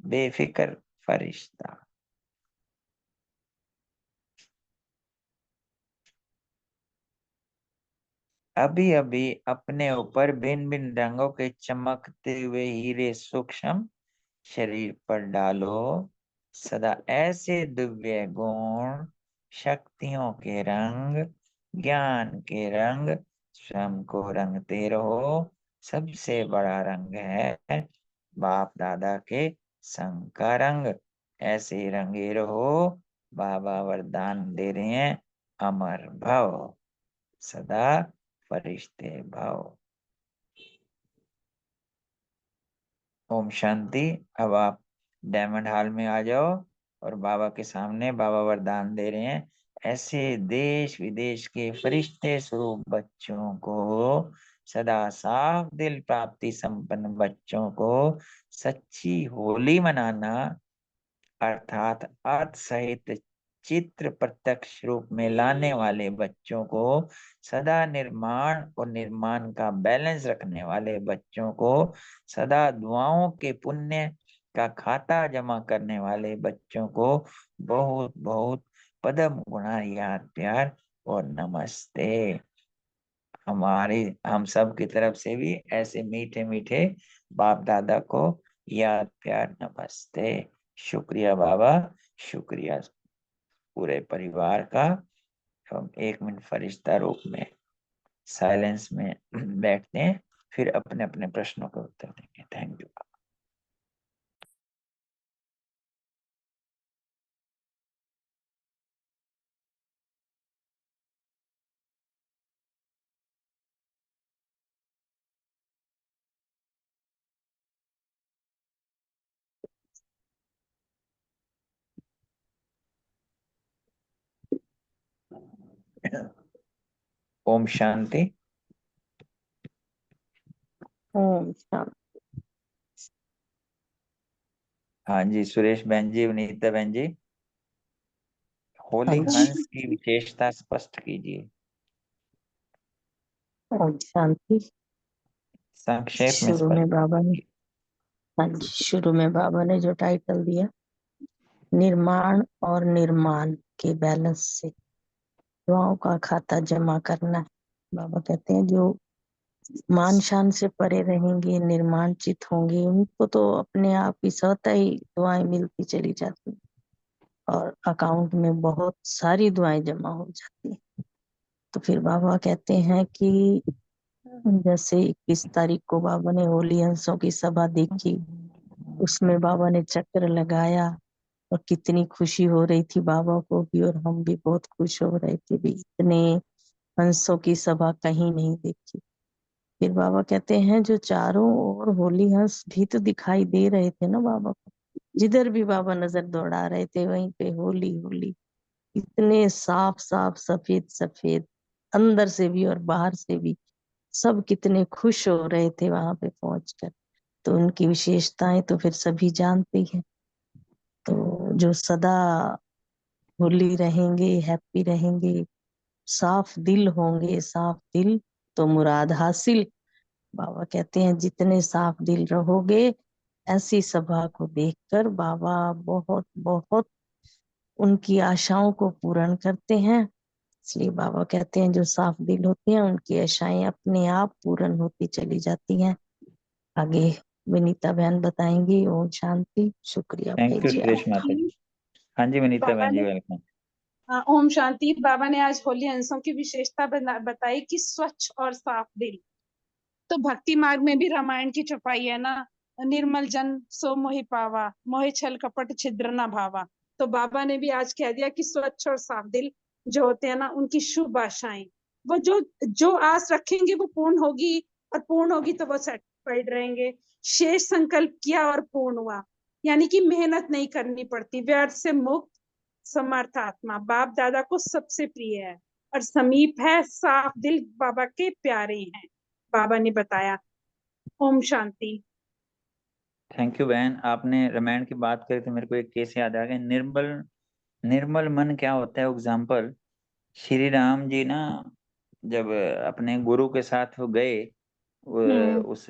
बेफिक्र फरिश्ता। अभी अभी अपने ऊपर भिन्न भिन्न रंगों के चमकते हुए हीरे सूक्ष्म शरीर पर डालो। सदा ऐसे दिव्य गुण, शक्तियों के रंग, ज्ञान के रंग स्वयं को रंगते रहो। सबसे बड़ा रंग है बाप दादा के संग का रंग। ऐसे ही रंगे रहो। बाबा वरदान दे रहे हैं, अमर भव, सदा फरिश्ते भव। ओम शांति। अब आप डायमंड हॉल में आ जाओ और बाबा के सामने बाबा वरदान दे रहे हैं। ऐसे देश विदेश के फरिश्ते स्वरूप बच्चों को, सदा साफ दिल प्राप्ति संपन्न बच्चों को सच्ची होली मनाना, अर्थात अर्थ सहित चित्र प्रत्यक्ष रूप में लाने वाले बच्चों को, सदा निर्माण और निर्माण का बैलेंस रखने वाले बच्चों को, सदा दुआओं के पुण्य का खाता जमा करने वाले बच्चों को बहुत बहुत पदम गुणा याद प्यार और नमस्ते। हमारी हम सब की तरफ से भी ऐसे मीठे मीठे बाप दादा को याद प्यार नमस्ते। शुक्रिया बाबा, शुक्रिया पूरे परिवार का। हम 1 मिनट फरिश्ता रूप में साइलेंस में बैठते हैं, फिर अपने अपने प्रश्नों का उत्तर देंगे। Thank you. ओम शांति। ओम शांति। हाँ जी, सुरेश बहन जी, वनीता बहन जी, हाँ होली जी। हंस की विशेषता स्पष्ट कीजिए, ओम शांति। संक्षेप में शुरू में स्पष्ट बाबा ने, कीजिए। हाँ जी, शुरू में बाबा ने जो टाइटल दिया, निर्माण और निर्माण के बैलेंस से दुआओं का खाता जमा करना है। बाबा कहते हैं जो मान शान से परे रहेंगे, निर्माण चित होंगे, उनको तो अपने आप ही स्वतः ही दुआएं मिलती चली जाती हैं और अकाउंट में बहुत सारी दुआएं जमा हो जाती हैं। तो फिर बाबा कहते हैं कि जैसे 21 तारीख को बाबा ने होली हंसों की सभा देखी, उसमें बाबा ने चक्र लगाया और कितनी खुशी हो रही थी बाबा को भी, और हम भी बहुत खुश हो रहे थे भी, इतने हंसों की सभा कहीं नहीं देखी। फिर बाबा कहते हैं जो चारों ओर होली हंस भी तो दिखाई दे रहे थे ना बाबा को, जिधर भी बाबा नजर दौड़ा रहे थे वहीं पे होली होली, इतने साफ साफ सफेद सफेद, अंदर से भी और बाहर से भी, सब कितने खुश हो रहे थे वहां पे पहुंचकर। तो उनकी विशेषताएं तो फिर सभी जानते हैं। तो जो सदा होली रहेंगे, हैप्पी रहेंगे, साफ दिल होंगे, साफ दिल तो मुराद हासिल। बाबा कहते हैं जितने साफ दिल रहोगे, ऐसी सभा को देखकर बाबा बहुत बहुत उनकी आशाओं को पूर्ण करते हैं। इसलिए बाबा कहते हैं जो साफ दिल होती हैं उनकी आशाएं अपने आप पूर्ण होती चली जाती हैं। आगे विनीता बहन बताएंगी। ओम शांति। शुक्रिया भाई थैंक यू जी सुरेश आपका। माता जी। हाँ जी विनीता बाबा बहन जी, ने वेलकम। ओम शांति। बाबा ने आज होली अंशों की विशेषता बताई कि स्वच्छ और साफ दिल। तो भक्ति मार्ग में भी रामायण की छपाई है ना, निर्मल जन सो मोहि पावा, मोहि छल कपट छिद्र न भावा। तो बाबा ने भी आज कह दिया कि स्वच्छ और साफ दिल जो होते हैं ना, उनकी शुभ आशाएं, वो जो जो आस रखेंगे वो पूर्ण होगी, और पूर्ण होगी तो वो सेटिस्फाइड रहेंगे। शेष संकल्प किया और पूर्ण हुआ, यानी कि मेहनत नहीं करनी पड़ती। व्यर्थ से मुक्त समर्थ आत्मा बाप दादा को सबसे प्रिय है, और समीप है साफ दिल बाबा के प्यारे हैं, बाबा ने बताया। ओम शांति। थैंक यू बहन, आपने रामायण की बात करी तो मेरे को एक केस याद आ गया। निर्मल निर्मल मन क्या होता है? एग्जाम्पल, श्री राम जी ना जब अपने गुरु के साथ वो गए उस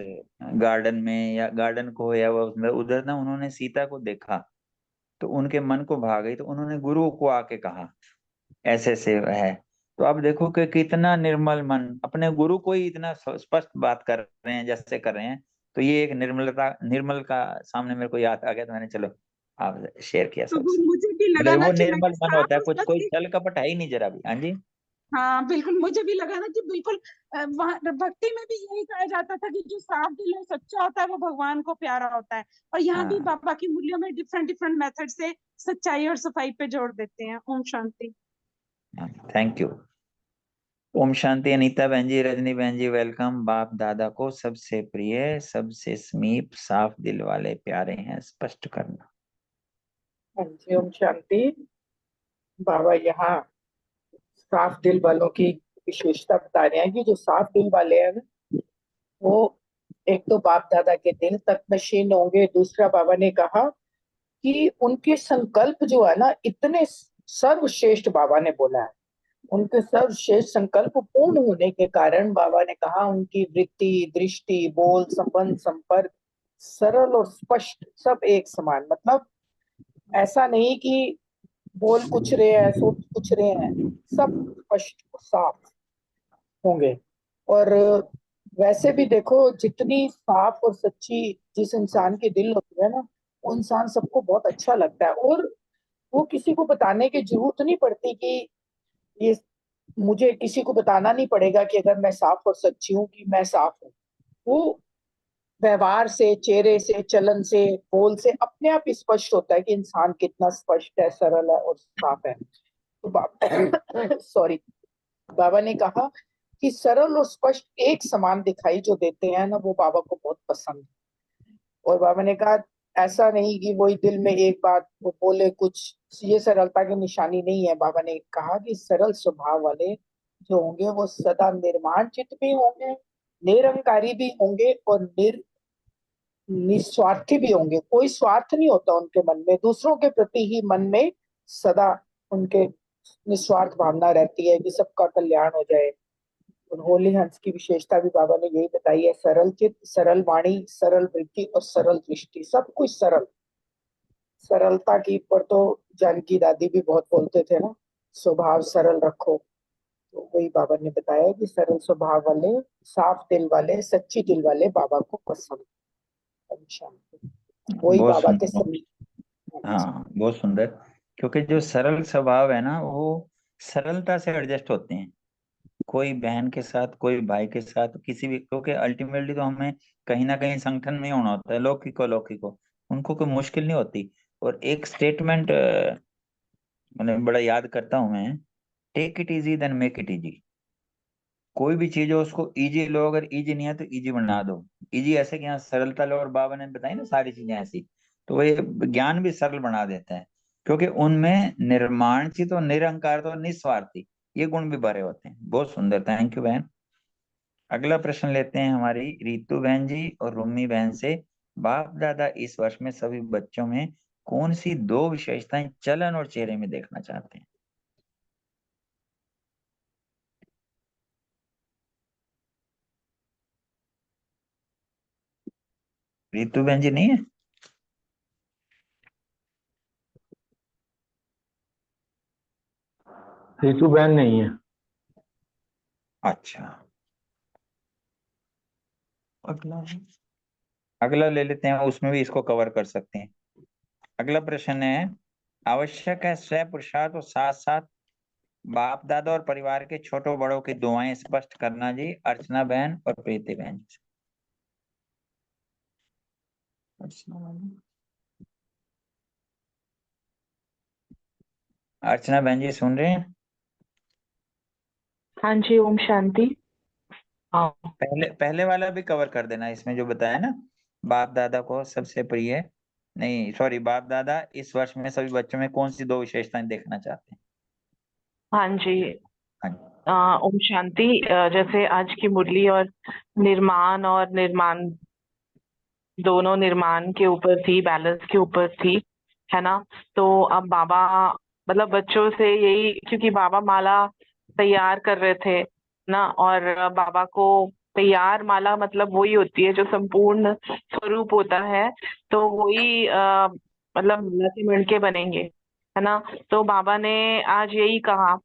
गार्डन में, या गार्डन को या वो उधर ना उन्होंने सीता को देखा, तो उनके मन को भा गई, तो उन्होंने गुरु को आके कहा ऐसे ऐसे है। तो आप देखो कि कितना निर्मल मन, अपने गुरु को ही इतना स्पष्ट बात कर रहे हैं जैसे कर रहे हैं। तो ये एक निर्मल का सामने मेरे को याद आ गया, तो मैंने चलो आप शेयर किया तो वो सबसे। मुझे भी लगा मतलब ना वो कि मैंने निर्मल मन होता साफ है, और कुछ कोई सच्ची। छल कपट है ही नहीं जरा भी। हाँ जी। हाँ बिल्कुल, मुझे भी लगा ना कि बिल्कुल वहाँ भक्ति में भी यही कहा जाता था कि जो साफ दिल है, सच्चा होता है, वो भगवान को प्यारा होता है। और यहाँ भी हाँ, बाबा की मूल्यों में डिफरेंट डिफरेंट मेथड से सच्चाई और सफाई पे जोर देते हैं। ओम शांति। Thank you. ओम शांति। अनीता बहन जी, रजनी बहन जी, वेलकम। बाप दादा को सबसे प्रिय, सबसे समीप, साफ दिल वाले प्यारे हैं, स्पष्ट करना। हाँ जी, ओम शांति। बाबा यहाँ साफ दिल वालों की विशेषता बता रहे हैं कि जो साफ दिल वाले हैं ना, वो एक तो बाप दादा के दिल तक नशीन होंगे। दूसरा बाबा ने कहा कि उनके संकल्प जो है ना, इतने सर्वश्रेष्ठ, बाबा ने बोला है उनके सर्वश्रेष्ठ संकल्प पूर्ण होने के कारण बाबा ने कहा उनकी वृत्ति, दृष्टि, बोल, संबंध, संपर्क सरल और स्पष्ट, सब एक समान। मतलब ऐसा नहीं कि बोल कुछ रहे हैं, सोच कुछ रहे हैं, सब स्पष्ट और साफ होंगे। और वैसे भी देखो, जितनी साफ और सच्ची जिस इंसान की दिल होती है ना, वो इंसान सबको बहुत अच्छा लगता है। और वो किसी को बताने की जरूरत नहीं पड़ती कि ये, मुझे किसी को बताना नहीं पड़ेगा कि अगर मैं साफ और सच्ची हूँ कि मैं साफ हूँ। वो व्यवहार से, चेहरे से, चलन से, बोल से अपने आप स्पष्ट होता है कि इंसान कितना स्पष्ट है, सरल है और साफ है। तो सॉरी, बाबा ने कहा कि सरल और स्पष्ट एक समान दिखाई जो देते हैं ना, वो बाबा को बहुत पसंद है। और बाबा ने कहा ऐसा नहीं कि वही दिल में एक बात वो बोले कुछ, ये सरलता की निशानी नहीं है। बाबा ने कहा कि सरल स्वभाव वाले जो होंगे वो सदा निर्माण चित्त भी होंगे, निरंकारी भी होंगे, और निस्वार्थी भी होंगे। कोई स्वार्थ नहीं होता उनके मन में, दूसरों के प्रति ही मन में सदा उनके निस्वार्थ भावना रहती है कि सबका कल्याण हो जाए। और होली हंस की विशेषता भी बाबा ने यही बताई है, सरल चित्त, सरल वाणी, सरल वृत्ति और सरल दृष्टि, सब कुछ सरल। सरलता की ऊपर तो जानकी दादी भी बहुत बोलते थे ना, स्वभाव सरल रखो। तो वही बाबा ने बताया कि सरल स्वभाव वाले, साफ दिल वाले, सच्ची दिल वाले बाबा को पसंद है। शांति। वही बहुत बाबा के सुंदर। समीप। हाँ, बहुत सुंदर। क्योंकि जो सरल स्वभाव है ना, वो सरलता से एडजस्ट होते हैं। कोई बहन के साथ, कोई भाई के साथ, किसी भी, क्योंकि अल्टीमेटली तो हमें कहीं ना कहीं संगठन में ही होना होता है, लौकिको लौकिको, उनको कोई मुश्किल नहीं होती। और एक स्टेटमेंट मैंने बड़ा याद करता हूँ मैं, take it easy then make it easy. कोई भी चीज हो उसको इजी लो, अगर इजी नहीं है तो इजी बना दो। इजी ऐसे कि यहाँ सरलता लो, और बाबा ने बताई ना सारी चीजें ऐसी, तो वो ये ज्ञान भी सरल बना देता है, क्योंकि उनमें निर्माणचित और निरहंकार और निस्वार्थी, ये गुण भी भरे होते हैं। बहुत सुंदर, थैंक यू बहन। अगला प्रश्न लेते हैं हमारी रीतू बहन जी और रुम्मी बहन से। बाप दादा इस वर्ष में सभी बच्चों में कौन सी दो विशेषताएं चलन और चेहरे में देखना चाहते हैं? रितु बहन जी नहीं है? रितु बहन नहीं है। अच्छा, अगला अगला ले लेते हैं, उसमें भी इसको कवर कर सकते हैं। अगला प्रश्न है, आवश्यक है स्वयं पुरुषार्थ और साथ साथ बाप दादा और परिवार के छोटों बड़ों की दुआएं स्पष्ट करना जी। अर्चना बहन और प्रीति बहन जी। अर्चना बहन जी सुन रहे हैं? हाँ जी, ओम शांति। हाँ। पहले पहले वाला भी कवर कर देना, इसमें जो बताया ना, बाप दादा को सबसे प्रिय, नहीं सॉरी, बाप दादा इस वर्ष में सभी बच्चों में कौन सी दो विशेषताएं देखना चाहते हैं? हाँ जी। हाँ ओम शांति। जैसे आज की मुरली और निर्माण दोनों निर्माण के ऊपर थी, बैलेंस के ऊपर थी, है ना। तो अब बाबा मतलब बच्चों से यही, क्योंकि बाबा माला तैयार कर रहे थे ना, और बाबा को तैयार माला मतलब वही होती है जो संपूर्ण स्वरूप होता है। तो वही मतलब माला के मणके बनेंगे, है ना। तो बाबा ने आज यही कहा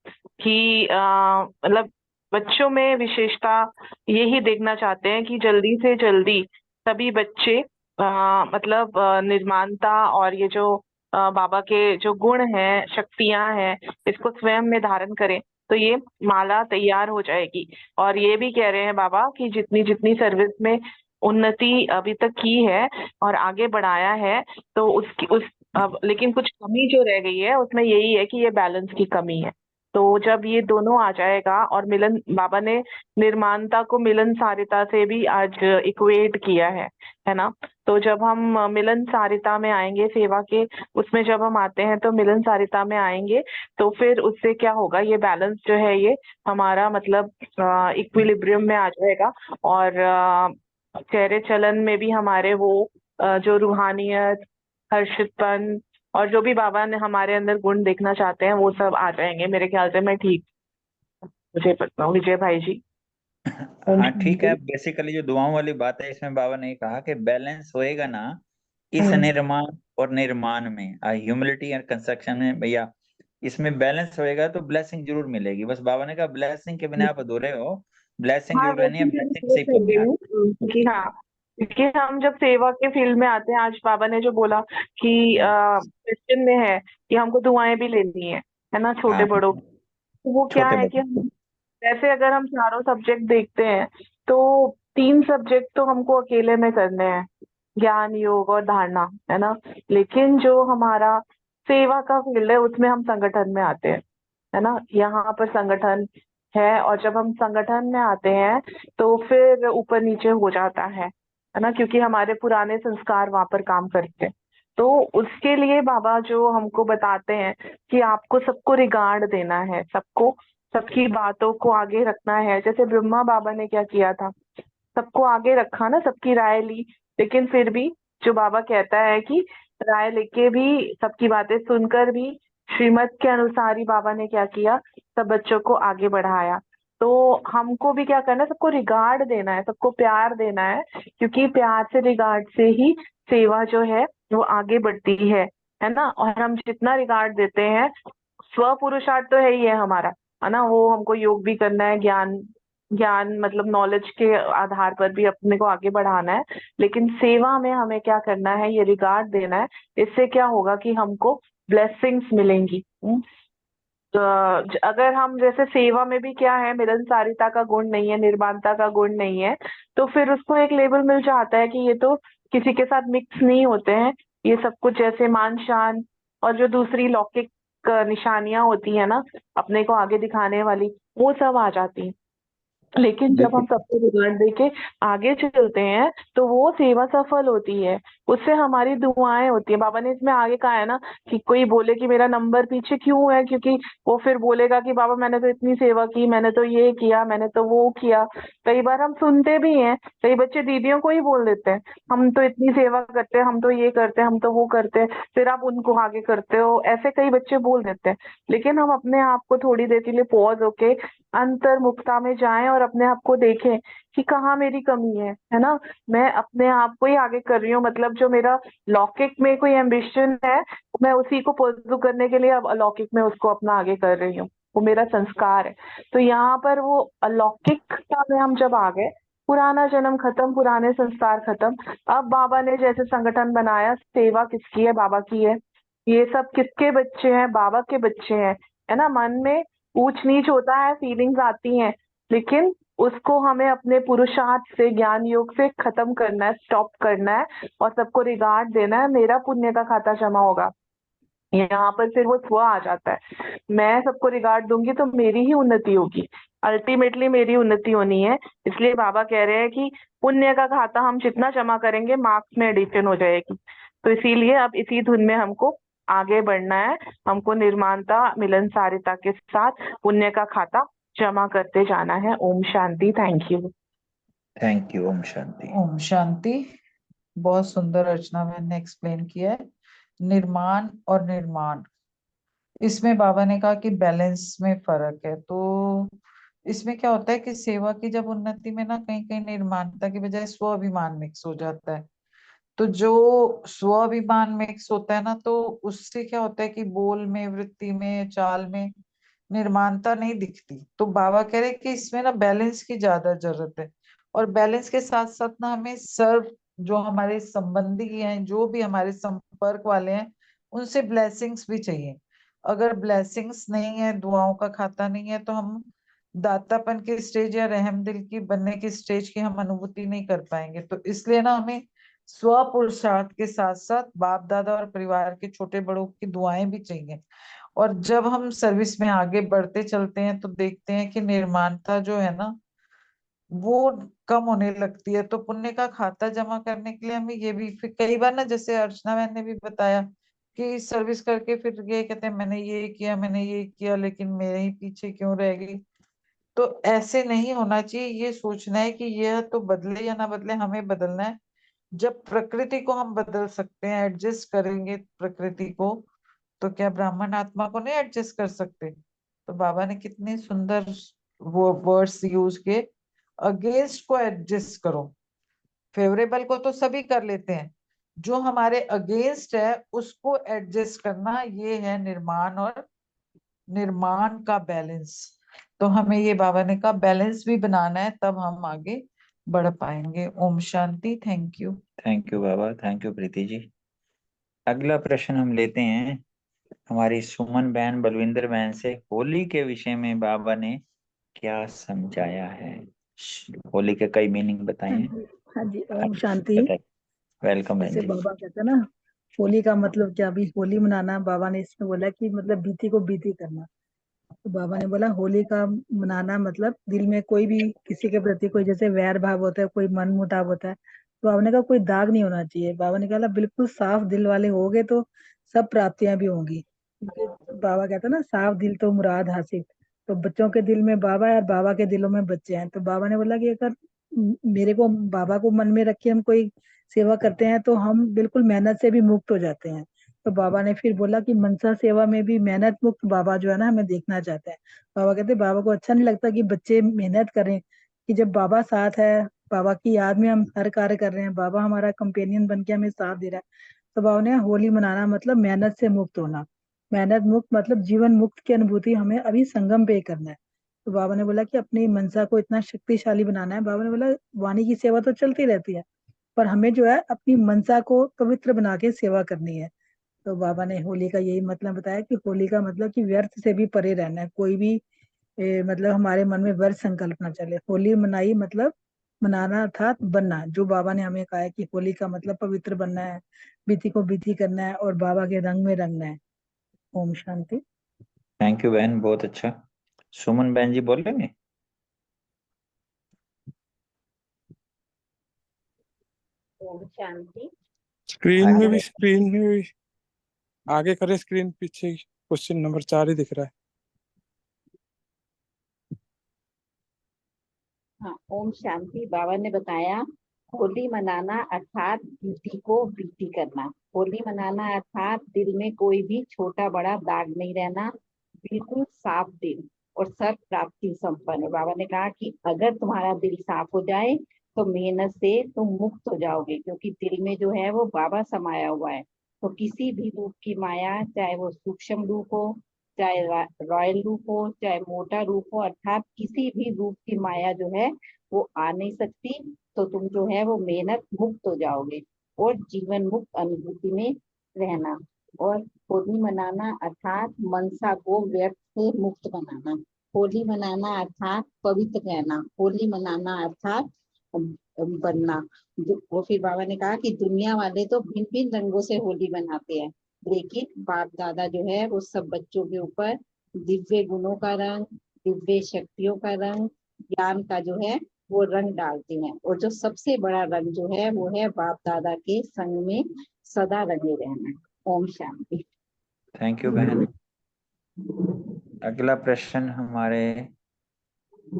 कि मतलब बच्चों में विशेषता यही देखना चाहते हैं कि जल्दी से जल्दी सभी बच्चे मतलब निर्माणता और ये जो बाबा के जो गुण हैं, शक्तियां हैं, इसको स्वयं में धारण करें, तो ये माला तैयार हो जाएगी। और ये भी कह रहे हैं बाबा कि जितनी जितनी सर्विस में उन्नति अभी तक की है और आगे बढ़ाया है, तो उसकी उस अब लेकिन कुछ कमी जो रह गई है उसमें यही है कि ये बैलेंस की कमी है। तो जब ये दोनों आ जाएगा, और मिलन, बाबा ने निर्माणता को मिलनसारिता से भी आज इक्वेट किया है ना। तो जब हम मिलनसारिता में आएंगे, सेवा के उसमें जब हम आते हैं तो मिलनसारिता में आएंगे, तो फिर उससे क्या होगा, ये बैलेंस जो है ये हमारा मतलब इक्विलिब्रियम में आ जाएगा। और चेहरे चलन में भी हमारे वो जो रूहानियत, हर्षितपन और जो भी बाबा ने हमारे अंदर गुण देखना चाहते हैं वो सब आ जाएंगे। मेरे ख्याल से मैं ठीक मुझे पता हूँ विजय भाई जी। ओम हाँ ठीक है। शांति। बेसिकली जो दुआओं वाली बात है, इसमें बाबा ने कहा कि बैलेंस होएगा ना इस हम्म। निर्माण और निर्माण में, ह्यूमिलिटी एंड कंस्ट्रक्शन में भैया, इसमें बैलेंस होएगा तो ब्लेसिंग जरूर मिलेगी। बस बाबा ने कहा ब्लेसिंग के बिना आप अधूरे हो, ब्लेसिंग हाँ, जरूर रहनी वैसे है, मैं ब्लेसिंग समझ से ही कर रही पुण्य हूँ कि हाँ, क्योंकि हम जब सेवा के फील्ड में आते हैं, आज बाबा ने जो बोला कि क्रिश्चियन में है कि हमको दुआएं भी लेनी है ना, छोटे हाँ बड़ों की। तो वो क्या छोटे है कि बच्चे। हम वैसे अगर हम चारों सब्जेक्ट देखते हैं तो तीन सब्जेक्ट तो हमको अकेले में करने हैं, ज्ञान, योग और धारणा, है ना। लेकिन जो हमारा सेवा का फील्ड है उसमें हम संगठन में आते हैं, है ना। यहाँ पर संगठन है, और जब हम संगठन में आते हैं तो फिर ऊपर नीचे हो जाता है ना, क्योंकि हमारे पुराने संस्कार वहां पर काम करते हैं। तो उसके लिए बाबा जो हमको बताते हैं कि आपको सबको रिगार्ड देना है, सबको सबकी बातों को आगे रखना है। जैसे ब्रह्मा बाबा ने क्या किया था, सबको आगे रखा ना, सबकी राय ली, लेकिन फिर भी जो बाबा कहता है कि राय लेके भी, सबकी बातें सुनकर भी, श्रीमत के अनुसार ही बाबा ने क्या किया, सब बच्चों को आगे बढ़ाया। तो हमको भी क्या करना है, सबको रिगार्ड देना है, सबको प्यार देना है, क्योंकि प्यार से, रिगार्ड से ही सेवा जो है वो आगे बढ़ती है ना। और हम जितना रिगार्ड देते हैं, स्व पुरुषार्थ तो है ही है हमारा, है ना। वो हमको योग भी करना है, ज्ञान ज्ञान मतलब नॉलेज के आधार पर भी अपने को आगे बढ़ाना है, लेकिन सेवा में हमें क्या करना है, ये रिगार्ड देना है। इससे क्या होगा कि हमको ब्लेसिंग्स मिलेंगी। तो अगर हम जैसे सेवा में भी क्या है, मिलनसारिता का गुण नहीं है, निर्माणता का गुण नहीं है, तो फिर उसको एक लेबल मिल जाता है कि ये तो किसी के साथ मिक्स नहीं होते हैं। ये सब कुछ जैसे मान शान और जो दूसरी लौकिक निशानियां होती है ना, अपने को आगे दिखाने वाली, वो सब आ जाती हैं। लेकिन जब हम बिल्कुल। सबको रिजल्ट देके आगे चलते हैं तो वो सेवा सफल होती है। उससे हमारी दुआएं होती है। बाबा ने इसमें आगे कहा है ना कि कोई बोले कि मेरा नंबर पीछे क्यों है, क्योंकि वो फिर बोलेगा कि बाबा मैंने तो इतनी सेवा की, मैंने तो ये किया, मैंने तो वो किया। कई बार हम सुनते भी हैं, कई बच्चे दीदियों को ही बोल देते हैं, हम तो इतनी सेवा करते हैं, हम तो ये करते हैं, हम तो वो करते हैं, फिर आप उनको आगे करते हो, ऐसे कई बच्चे बोल देते हैं। लेकिन हम अपने आप को थोड़ी देर के लिए पॉज होके अंतर्मुखता में जाएं और अपने आप को देखें कि कहाँ मेरी कमी है ना। मैं अपने आप को ही आगे कर रही हूँ, मतलब जो मेरा लौकिक में कोई एम्बिशन है, मैं उसी को परस्यू करने के लिए अब अलौकिक में उसको अपना आगे कर रही हूँ, वो मेरा संस्कार है। तो यहाँ पर वो अलौकिकता में हम जब आ गए, पुराना जन्म खत्म, पुराने संस्कार खत्म, अब बाबा ने जैसे संगठन बनाया, सेवा किसकी है? बाबा की है। ये सब किसके बच्चे हैं? बाबा के बच्चे हैं, है ना। मन में ऊंच नीच होता है, फीलिंग्स आती हैं, लेकिन उसको हमें अपने पुरुषार्थ से, ज्ञान योग से खत्म करना है, स्टॉप करना है और सबको रिगार्ड देना है। मेरा पुण्य का खाता जमा होगा, यहाँ पर फिर वो स्व आ जाता है। मैं सबको रिगार्ड दूंगी तो मेरी ही उन्नति होगी, अल्टीमेटली मेरी उन्नति होनी है। इसलिए बाबा कह रहे हैं कि पुण्य का खाता हम जितना जमा करेंगे, मार्क्स में एडिशन हो जाएगी। तो इसीलिए अब इसी धुन में हमको आगे बढ़ना है, हमको निर्माणता मिलनसारिता के साथ पुण्य का खाता जमा करते जाना है। ओम शांति। Thank you. Thank you. ओम शांति। ओम शांति। बहुत सुंदर अर्चना बहन ने एक्सप्लेन किया है निर्माण और निर्माण। इसमें बाबा ने कहा कि बैलेंस में फर्क है। तो इसमें क्या होता है कि सेवा की जब उन्नति में ना कहीं कहीं निर्माणता की बजाय स्वाभिमान मिक्स हो जाता है। तो जो स्वाभिमान मिक्स होता है ना, तो उससे क्या होता है कि बोल में, वृत्ति में, चाल में निर्माणता नहीं दिखती। तो बाबा कह रहे हैं कि इसमें ना बैलेंस की ज्यादा जरूरत है। और बैलेंस के साथ साथ ना हमें सर्व, जो हमारे संबंधी हैं, जो भी हमारे संपर्क वाले हैं, उनसे ब्लेसिंग्स भी चाहिए। अगर ब्लेसिंग्स नहीं है, दुआओं का खाता नहीं है, तो हम दातापन की स्टेज या रहम दिल की बनने की स्टेज की हम अनुभूति नहीं कर पाएंगे। तो इसलिए ना हमें स्व पुरुषार्थ के साथ साथ बाप दादा और परिवार के छोटे बड़ों की दुआएं भी चाहिए। और जब हम सर्विस में आगे बढ़ते चलते हैं तो देखते हैं कि निर्माणता जो है ना वो कम होने लगती है। तो पुण्य का खाता जमा करने के लिए हमें ये भी, फिर कई बार ना, जैसे अर्चना बहन ने भी बताया कि सर्विस करके फिर ये कहते हैं मैंने ये किया, मैंने ये किया, लेकिन मेरे ही पीछे क्यों रह गई। तो ऐसे नहीं होना चाहिए। ये सोचना है कि यह तो बदले या ना बदले, हमें बदलना है। जब प्रकृति को हम बदल सकते हैं, एडजस्ट करेंगे प्रकृति को, तो क्या ब्राह्मण आत्मा को नहीं एडजस्ट कर सकते? तो बाबा ने कितने सुंदर वो वर्ड्स यूज किए, अगेंस्ट को एडजस्ट करो। फेवरेबल को तो सभी कर लेते हैं, जो हमारे अगेंस्ट है उसको एडजस्ट करना, ये है निर्माण और निर्माण का बैलेंस। तो हमें ये बाबा ने कहा बैलेंस भी बनाना है, तब हम आगे बढ़ पाएंगे। ओम शांति। Thank you. थैंक यू बाबा। Thank you Preeti ji. अगला प्रश्न हम लेते हैं हमारी सुमन बहन, बलविंदर बहन से। होली के विषय में बाबा ने क्या समझाया है? होली के कई मीनिंग बताए हाँ हैं। जी, हाँ जी, हाँ ओम जी, शांति। बताइए। वेलकम बहन जैसे जी। बाबा कहते हैं ना, होली का मतलब क्या? अभी होली मनाना, बाबा ने इसमें बोला कि मतलब बीती को बीती करना। तो बाबा ने बोला होली का मनाना मतलब दिल में कोई भी किसी के प्रति कोई जैसे वैर भाव होता है, कोई मन मुटाव होता है, तो बाबा ने कहा कोई दाग नहीं होना चाहिए। बाबा ने कहा बिल्कुल साफ दिल वाले होगे तो सब प्राप्तियां भी होंगी, क्योंकि बाबा कहते हैं ना साफ दिल तो मुराद हासिल। तो बच्चों के दिल में बाबा है और बाबा के दिलों में बच्चे हैं। तो बाबा ने बोला कि अगर मेरे को, बाबा को मन में रख के हम कोई सेवा करते हैं तो हम बिल्कुल मेहनत से भी मुक्त हो जाते हैं। तो बाबा ने फिर बोला कि मनसा सेवा में भी मेहनत मुक्त बाबा जो है ना हमें देखना चाहते हैं। बाबा कहते हैं बाबा को अच्छा नहीं लगता कि बच्चे मेहनत करें, कि जब बाबा साथ है, बाबा की याद में हम हर कार्य कर रहे हैं, बाबा हमारा कंपेनियन बन के हमें साथ दे रहा है। तो बाबा ने होली मनाना मतलब मेहनत से मुक्त होना, मेहनत मुक्त मतलब जीवन मुक्त की अनुभूति हमें अभी संगम पे करना है। तो बाबा ने बोला कि अपनी मनसा को इतना शक्तिशाली बनाना है। बाबा ने बोला वाणी की सेवा तो चलती रहती है, पर हमें जो है अपनी मनसा को पवित्र बना के सेवा करनी है। तो बाबा ने होली का यही मतलब बताया कि होली का मतलब कि व्यर्थ से भी परे रहना है, कोई भी मतलब हमारे मन में व्यर्थ संकल्प ना चले। होली मनाई मतलब मनाना अर्थात बनना, जो बाबा ने हमें कहा है कि होली का मतलब पवित्र बनना है, बीती को बीती करना है और बाबा के रंग में रंगना है। ओम शांति। थैंक यू बहन, बहुत अच्छा। सुमन बहन जी बोलेंगे? ओम शांति। स्क्रीन में भी आगे करे, स्क्रीन पीछे क्वेश्चन नंबर 4 ही दिख रहा है। हाँ, ओम शांति। बाबा ने बताया होली मनाना अर्थात बीती को बीती करना। होली मनाना अर्थात दिल में कोई भी छोटा बड़ा दाग नहीं रहना, बिल्कुल साफ दिल और सर्व प्राप्ति संपन्न। बाबा ने कहा कि अगर तुम्हारा दिल साफ हो जाए तो मेहनत से तुम मुक्त हो जाओगे, क्योंकि दिल में जो है वो बाबा समाया हुआ है। तो किसी भी रूप की माया, चाहे वो सूक्ष्म रूप हो, चाहे रॉयल रूप हो, चाहे मोटा रूप हो, अर्थात किसी भी रूप की माया जो है वो आ नहीं सकती। तो तुम जो है वो मेहनत मुक्त हो जाओगे और जीवन मुक्त अनुभूति में रहना। और होली मनाना अर्थात मनसा को व्यर्थ से मुक्त बनाना। होली मनाना अर्थात पवित्र रहना। होली मनाना अर्थात बनना। वो फिर बाबा ने कहा कि दुनिया वाले तो भिन्न भिन्न रंगों से होली मनाते हैं, लेकिन बाप दादा जो है वो सब बच्चों के ऊपर दिव्य गुणों का रंग, दिव्य शक्तियों का रंग, ज्ञान का जो है वो रंग डालते हैं। और जो सबसे बड़ा रंग जो है वो है बाप दादा के संग में सदा रंगे रहना। ओम शांति। थैंक यू बहन। अगला प्रश्न हमारे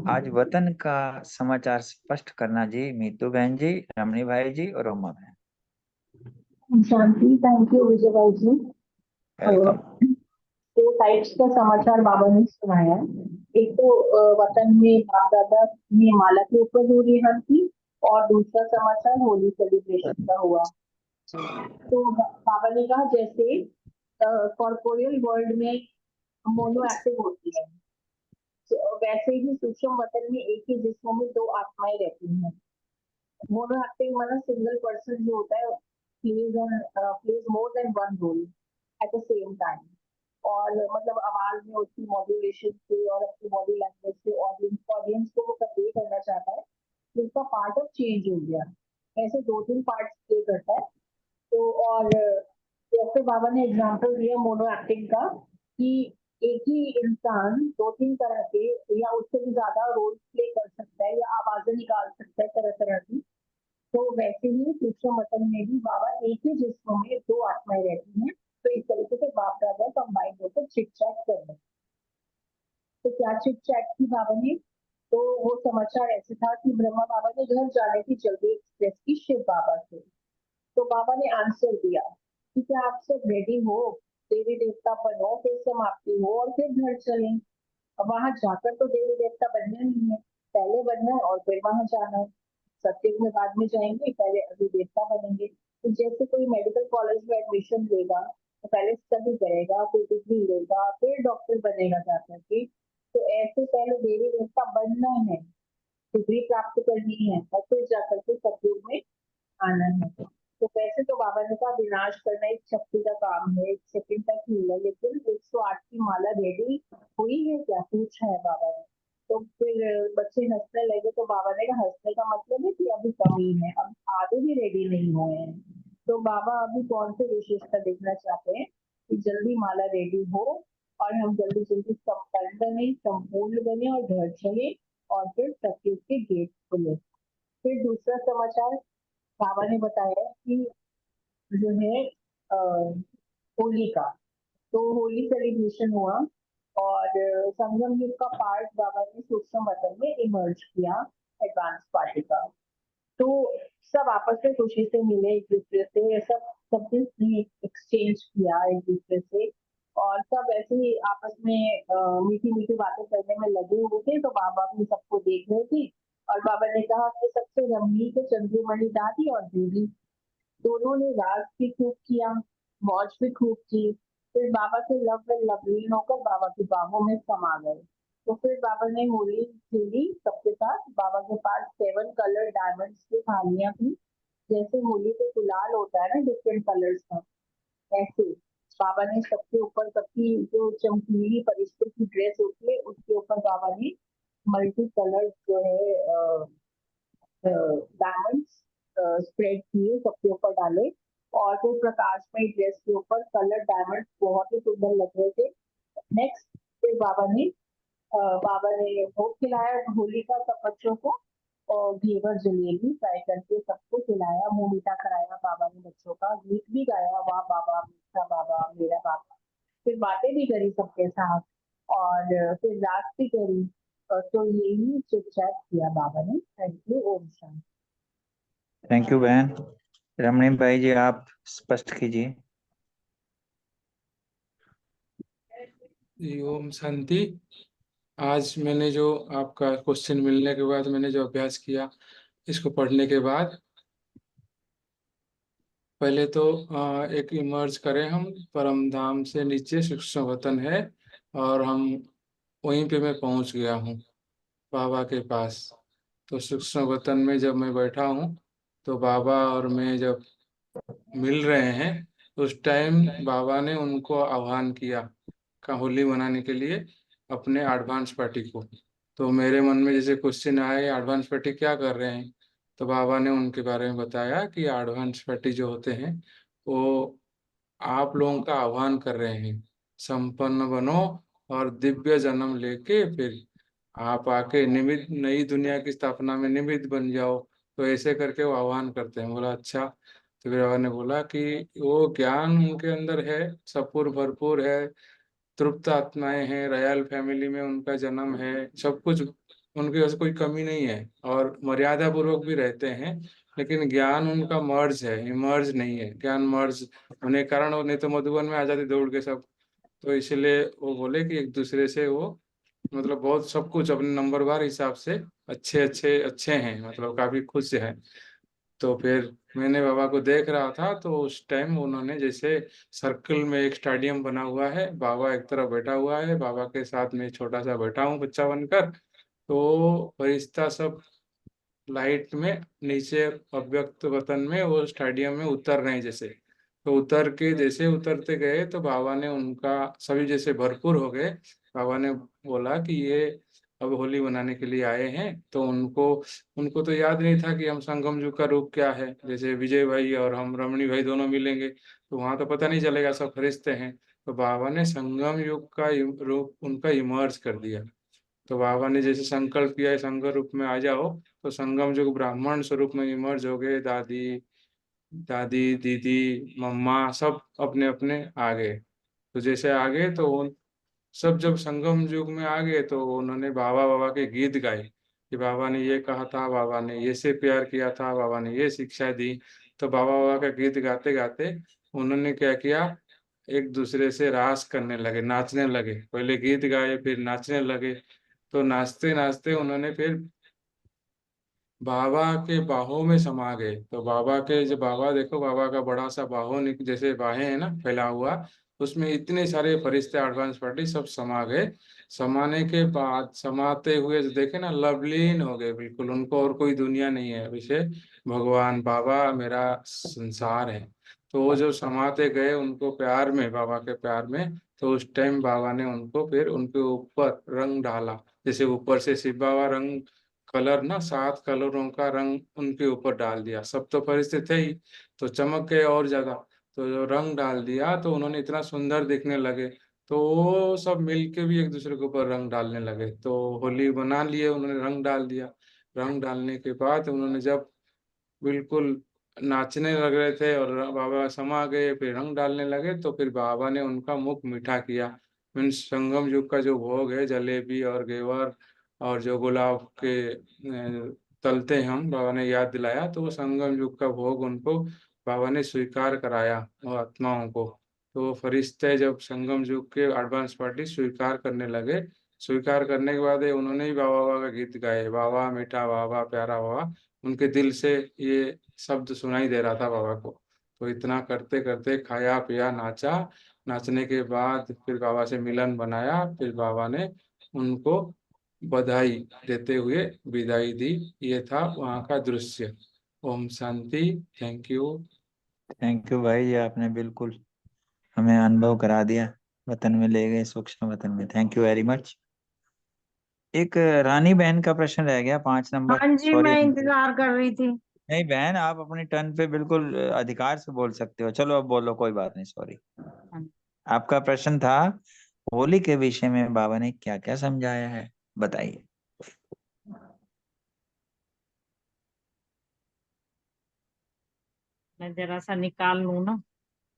आज वतन का समाचार स्पष्ट करना जी, मीतू बहन जी, रमणी भाई जी और उमा बहन। शांति। थैंक यू विजय भाई जी। वेलकम। दो टाइप्स का समाचार बाबा ने सुनाया है। एक तो वतन में बाप दादा ने माला के ऊपर होली हवन की, और दूसरा समाचार होली सेलिब्रेशन का हुआ। तो बाबा ने कहा जैसे कॉर्पोरियल वर्ल्ड में मोनो एक्टिव होती है, तो वैसे ही सूक्ष्म वतन में एक ही जिस्म में दो आत्माएं रहती हैं। मोनो एक्टिव मतलब सिंगल पर्सन जो होता है plays more than one role at the same time, और मतलब आवाज में उसकी मॉड्यूलेशन से और अपनी बॉडी लैंग्वेज से ऑडियंस को वो कन्वे करना चाहता है कि उसका पार्ट ऑफ चेंज हो गया। ऐसे दो तीन पार्ट प्ले करता है। तो और जैसे बाबा ने एग्जांपल दिया मोनो एक्टिंग का कि एक ही इंसान दो तीन तरह के या उससे भी ज्यादा रोल प्ले कर सकता है या आवाजें निकाल सकता है तरह तरह की। तो वैसे ही सूक्ष्म वतन में भी बाबा एक ही जिस्म में दो आत्माएं रहती हैं। तो इस तरीके से बाप दादा कंबाइन होकर चिट चैट कर रहे हैं। तो क्या चिट चैट की बाबा ने, तो वो समाचार ऐसे था कि ब्रह्मा बाबा ने घर जाने की जल्दी एक्सप्रेस की शिव बाबा से। तो बाबा ने आंसर दिया कि क्या आप सब रेडी हो, देवी देवता बनो, फिर समाप्ति हो और फिर घर चलें। अब वहां जाकर तो देवी देवता बनना नहीं है, पहले बनना है और फिर वहां जाना है। सत्युग में बाद में जाएंगे, पहले अभी देवता बनेंगे। तो जैसे कोई मेडिकल कॉलेज में एडमिशन लेगा तो पहले स्टडी करेगा, फिर डिग्री लेगा, फिर डॉक्टर बनेगा जाकर के। तो ऐसे पहले देवी देवता बनना है, डिग्री प्राप्त करनी है और फिर जाकर के सत्युग में आना है। तो वैसे तो बाबा ने कहा विनाश करना एक शक्ति का काम है, एक सेकंड का खेल है, लेकिन 108 की माला रेडी हुई है क्या, पूछा है बाबा ने। तो फिर बच्चे हंसने लगे। तो बाबा ने कहा हंसने का मतलब है कि अभी कमी है, अब आगे भी रेडी नहीं हुए हैं। तो बाबा अभी कौन सी विशेषता देखना चाहते हैं कि जल्दी माला रेडी हो और हम जल्दी जल्दी संपन्न बने, संपूर्ण बने और घर चले और फिर सत्युग के गेट खुले। फिर दूसरा समाचार बाबा ने बताया कि जो है होली का, तो होली सेलिब्रेशन हुआ और संगम युग का पार्ट बाबा ने सूक्ष्म वतन में इमर्ज किया एडवांस पार्टी का। तो सब आपस में खुशी से मिले, एक दूसरे से सब एक्सचेंज किया एक दूसरे से, और सब ऐसे ही आपस में मीठी मीठी बातें करने में लगे हुए थे। तो बाबा भी सबको देख रहे थे और बाबा ने कहा कि सबसे रमणीक चंद्रमणि दादी और दीदी दोनों ने राज भी खूब किया, मौज भी खूब की। फिर बाबा से लवलीन होकर बाबा की बाहों में समा गए। तो फिर बाबा ने होली खेली सबके साथ। बाबा के पास 7 कलर डायमंड्स की थालियां थी। जैसे होली पे गुलाल होता है ना डिफरेंट कलर्स का, ऐसे बाबा ने सबके ऊपर, सबकी जो चमकीली परिश्रम की ड्रेस होती है उसके ऊपर बाबा ने मल्टी कलर जो है डायमंड्स स्प्रेड किए, सबके ऊपर डाले और फिर प्रकाशमय ड्रेस के ऊपर कलर डायमंड्स बहुत ही सुंदर लग रहे थे। नेक्स्ट फिर बाबा ने भोग खिलाया होली का सब बच्चों को और घेवर जलेबी फ्राई करके सबको खिलाया, मुंह मीठा कराया बाबा ने बच्चों का, गीत भी गाया, वाह बाबा मीठा बाबा मेरा बाबा। फिर बातें भी करी सबके साथ और फिर रात भी करी। तो यही चिट चैट किया बाबा ने। Thank you. ओम शांति। थैंक यू बहन। रमणी भाई जी आप स्पष्ट कीजिए। जी ओम शांति। आज मैंने जो आपका क्वेश्चन मिलने के बाद मैंने जो अभ्यास किया, इसको पढ़ने के बाद पहले तो एक इमर्ज करें हम परम धाम से नीचे सूक्ष्म वतन है और हम वहीं पे मैं पहुंच गया हूँ बाबा के पास। तो सूक्ष्म वतन में जब मैं बैठा हूँ तो बाबा और मैं जब मिल रहे हैं उस टाइम बाबा ने उनको आह्वान किया का होली मनाने के लिए अपने एडवांस पार्टी को। तो मेरे मन में जैसे क्वेश्चन आया एडवांस पार्टी क्या कर रहे हैं, तो बाबा ने उनके बारे में बताया कि एडवांस पार्टी जो होते हैं वो आप लोगों का आह्वान कर रहे हैं, संपन्न बनो और दिव्य जन्म लेके फिर आप आके निमित्त नई दुनिया की स्थापना में निमित्त बन जाओ। तो ऐसे करके वो आह्वान करते हैं। बोला अच्छा। तो फिर बाबा ने बोला कि वो ज्ञान उनके अंदर है, सपूर भरपूर है, तृप्त आत्माएं हैं, रॉयल फैमिली में उनका जन्म है, सब कुछ उनके पास कोई कमी नहीं है और मर्यादा पूर्वक भी रहते हैं। लेकिन ज्ञान उनका मर्ज है, इमर्ज नहीं है। ज्ञान मर्ज होने के कारण वो नहीं तो मधुबन में आ जाते दौड़ के सब। तो इसलिए वो बोले कि एक दूसरे से वो मतलब बहुत सब कुछ अपने नंबर वार हिसाब से अच्छे अच्छे अच्छे हैं, मतलब काफी खुश हैं। तो फिर मैंने बाबा को देख रहा था तो उस टाइम उन्होंने जैसे सर्कल में एक स्टेडियम बना हुआ है, बाबा एक तरफ बैठा हुआ है, बाबा के साथ में छोटा सा बैठा हूँ बच्चा बनकर। तो फरिश्ता सब लाइट में नीचे अव्यक्त वतन में वो स्टेडियम में उतर रहे हैं जैसे। तो उतर के जैसे उतरते गए तो बाबा ने उनका सभी जैसे भरपूर हो गए। बाबा ने बोला कि ये अब होली मनाने के लिए आए हैं। तो उनको उनको तो याद नहीं था कि हम संगम युग का रूप क्या है, जैसे विजय भाई और हम रमणी भाई दोनों मिलेंगे तो वहां तो पता नहीं चलेगा, सब फरिश्ते हैं। तो बाबा ने संगम युग का रूप उनका इमर्ज कर दिया। तो बाबा ने जैसे संकल्प किया है संगर रूप में आ जाओ, तो संगम जो ब्राह्मण स्वरूप में इमर्ज हो गए। दादी दादी दीदी मम्मा सब अपने अपने आ गए। तो जैसे आ गए तो उन सब जब संगम युग में आ गए तो उन्होंने बाबा बाबा के गीत गाए कि बाबा ने ये कहा था, बाबा ने ये से प्यार किया था, बाबा ने ये शिक्षा दी। तो बाबा बाबा का गीत गाते गाते उन्होंने क्या किया, एक दूसरे से रास करने लगे, नाचने लगे। पहले गीत गाए फिर नाचने लगे। तो नाचते नाचते उन्होंने फिर बाबा के बाहों में समा गए। तो बाबा के जो बाबा देखो, बाबा का बड़ा सा बाहों जैसे बाहें है ना फैला हुआ, उसमें इतने सारे फरिश्ते एडवांस पार्टी सब समा गए। समाने के बाद समाते हुए जो देखे ना, लवलीन हो गए बिल्कुल, उनको और कोई दुनिया नहीं है पीछे, भगवान बाबा मेरा संसार है। तो वो जो समाते गए उनको प्यार में, बाबा के प्यार में, तो उस टाइम बाबा ने उनको फिर उनके ऊपर रंग डाला। जैसे ऊपर से शिव बाबा रंग कलर ना 7 कलरों का रंग उनके ऊपर डाल दिया। सब तो फरिश्ते थे ही तो चमक गए और ज्यादा। तो जो रंग डाल दिया तो उन्होंने इतना सुंदर दिखने लगे। तो वो सब मिलके भी एक दूसरे के ऊपर रंग डालने लगे। तो होली बना लिए, उन्होंने रंग डाल दिया। रंग डालने के बाद उन्होंने जब बिल्कुल नाचने लग रहे थे और बाबा समा गए फिर रंग डालने लगे, तो फिर बाबा ने उनका मुख मीठा किया। मीन्स संगम युग का जो भोग है, जलेबी और घेवर और जो गुलाब के तलते हैं हम, बाबा ने याद दिलाया। तो वो संगम युग का भोग उनको बाबा ने स्वीकार कराया वो आत्माओं को। तो वो फरिश्ते जब संगम युग के एडवांस पार्टी स्वीकार करने लगे, स्वीकार करने के बाद ये उन्होंने ही बाबा बाबा का गीत गाए, बाबा मीठा बाबा प्यारा बाबा। उनके दिल से ये शब्द सुनाई दे रहा था बाबा को। तो इतना करते करते खाया पिया नाचा। नाचने के बाद फिर बाबा से मिलन बनाया। फिर बाबा ने उनको बधाई देते हुए विदाई दी। ये था वहाँ का दृश्य। ओम शांति। Thank you. थैंक यू भाई, ये आपने बिल्कुल हमें अनुभव करा दिया, वतन में ले गए, सूक्ष्म वतन में। Thank you very much. एक रानी बहन का प्रश्न रह गया 5 नंबर। हाँ जी, सॉरी। मैं इंतजार कर रही थी। नहीं बहन, आप अपनी टर्न पे बिल्कुल अधिकार से बोल सकते हो। चलो अब बोलो, कोई बात नहीं, सॉरी। आपका प्रश्न था होली के विषय में बाबा ने क्या क्या समझाया है, बताइए। मैं जरा सा निकाल लूं ना।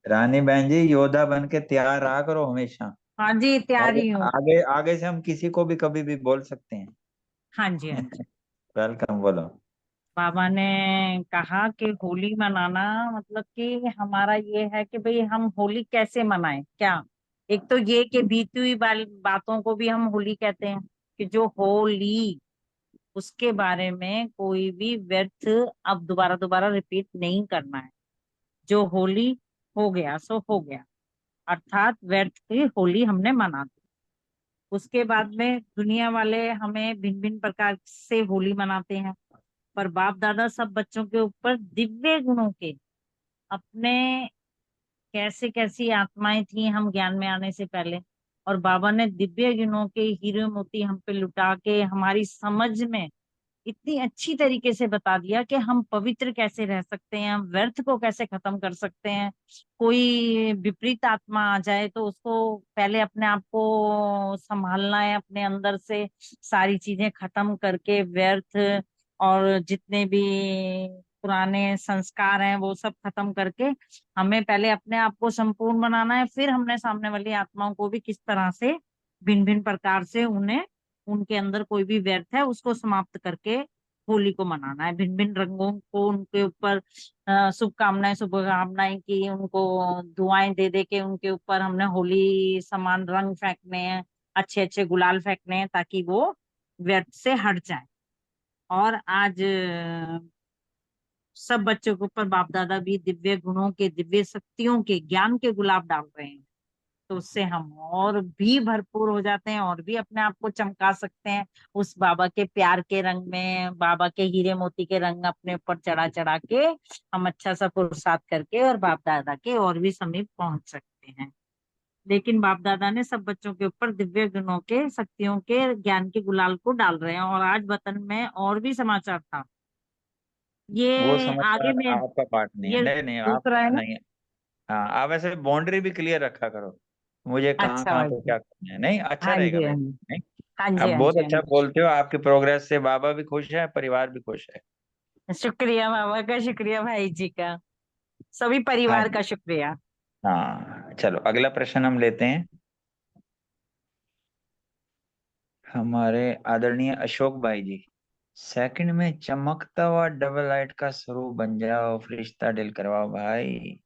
रानी बहन जी, योद्धा बन के तैयार रहा करो हमेशा। हाँ जी, तैयार आगे ही हूँ। आगे आगे से हम किसी को भी कभी भी बोल सकते हैं। हाँ जी, हाँ जी। वेलकम, बोलो। बाबा ने कहा कि होली मनाना मतलब कि हमारा ये है कि भाई हम होली कैसे मनाएं क्या। एक तो ये कि बीती हुई बातों को भी हम होली कहते हैं, कि जो होली उसके बारे में कोई भी व्यर्थ अब दोबारा दोबारा रिपीट नहीं करना है। जो होली हो गया सो हो गया, अर्थात व्यर्थ की होली हमने मना दी। उसके बाद में दुनिया वाले हमें भिन्न भिन्न प्रकार से होली मनाते हैं, पर बाप दादा सब बच्चों के ऊपर दिव्य गुणों के अपने कैसे कैसी आत्माएं थी हम ज्ञान में आने से पहले, और बाबा ने दिव्य गुणों के हीरे मोती हम पे लुटा के हमारी समझ में इतनी अच्छी तरीके से बता दिया कि हम पवित्र कैसे रह सकते हैं, हम व्यर्थ को कैसे खत्म कर सकते हैं। कोई विपरीत आत्मा आ जाए तो उसको पहले अपने आप को संभालना है, अपने अंदर से सारी चीजें खत्म करके व्यर्थ और जितने भी पुराने संस्कार हैं वो सब खत्म करके हमें पहले अपने आप को संपूर्ण बनाना है। फिर हमने सामने वाली आत्माओं को भी किस तरह से भिन्न भिन्न प्रकार से उन्हें उनके अंदर कोई भी व्यर्थ है उसको समाप्त करके होली को मनाना है। भिन्न भिन्न रंगों को उनके ऊपर शुभकामनाएं शुभकामनाएं की उनको दुआएं दे दे के उनके ऊपर हमने होली समान रंग फेंकने हैं, अच्छे अच्छे गुलाल फेंकने हैं, ताकि वो व्यर्थ से हट जाए। और आज सब बच्चों के ऊपर बाप दादा भी दिव्य गुणों के, दिव्य शक्तियों के, ज्ञान के गुलाब डाल रहे हैं। तो उससे हम और भी भरपूर हो जाते हैं और भी अपने आप को चमका सकते हैं उस बाबा के प्यार के रंग में, बाबा के हीरे मोती के रंग अपने ऊपर चढ़ा चढ़ा के हम अच्छा सा पुरुषार्थ करके और बाप दादा के और भी समीप पहुंच सकते हैं। लेकिन बाप दादा ने सब बच्चों के ऊपर दिव्य गुणों के, शक्तियों के, ज्ञान के गुलाल को डाल रहे हैं। और आज वतन में और भी समाचार था, वो ये आगे समाचार में आपका पार्ट नहीं है, ये नहीं नहीं, आप दूसरा है ना। नहीं। हाँ, आप ऐसे बाउंड्री भी क्लियर रखा करो, मुझे कहाँ अच्छा कहाँ भाई पे जी। क्या करना है। नहीं, अच्छा हाँ रहेगा जी, भाई। हाँ जी। नहीं, हाँ आप जी, हाँ बहुत जी, हाँ अच्छा जी। बोलते हो, आपकी प्रोग्रेस से बाबा भी खुश है, परिवार भी खुश है। शुक्रिया बाबा का, शुक्रिया भाई जी का, सभी हाँ परिवार जी। का शुक्रिया। हाँ, चलो अगला प्रश्न हम लेते हैं। हमारे आदरणीय अशोक भाई जी, सेकंड में चमकता हुआ डबल लाइट का स्वरूप बन जाओ, फरिश्ता डील करवाओ भाई।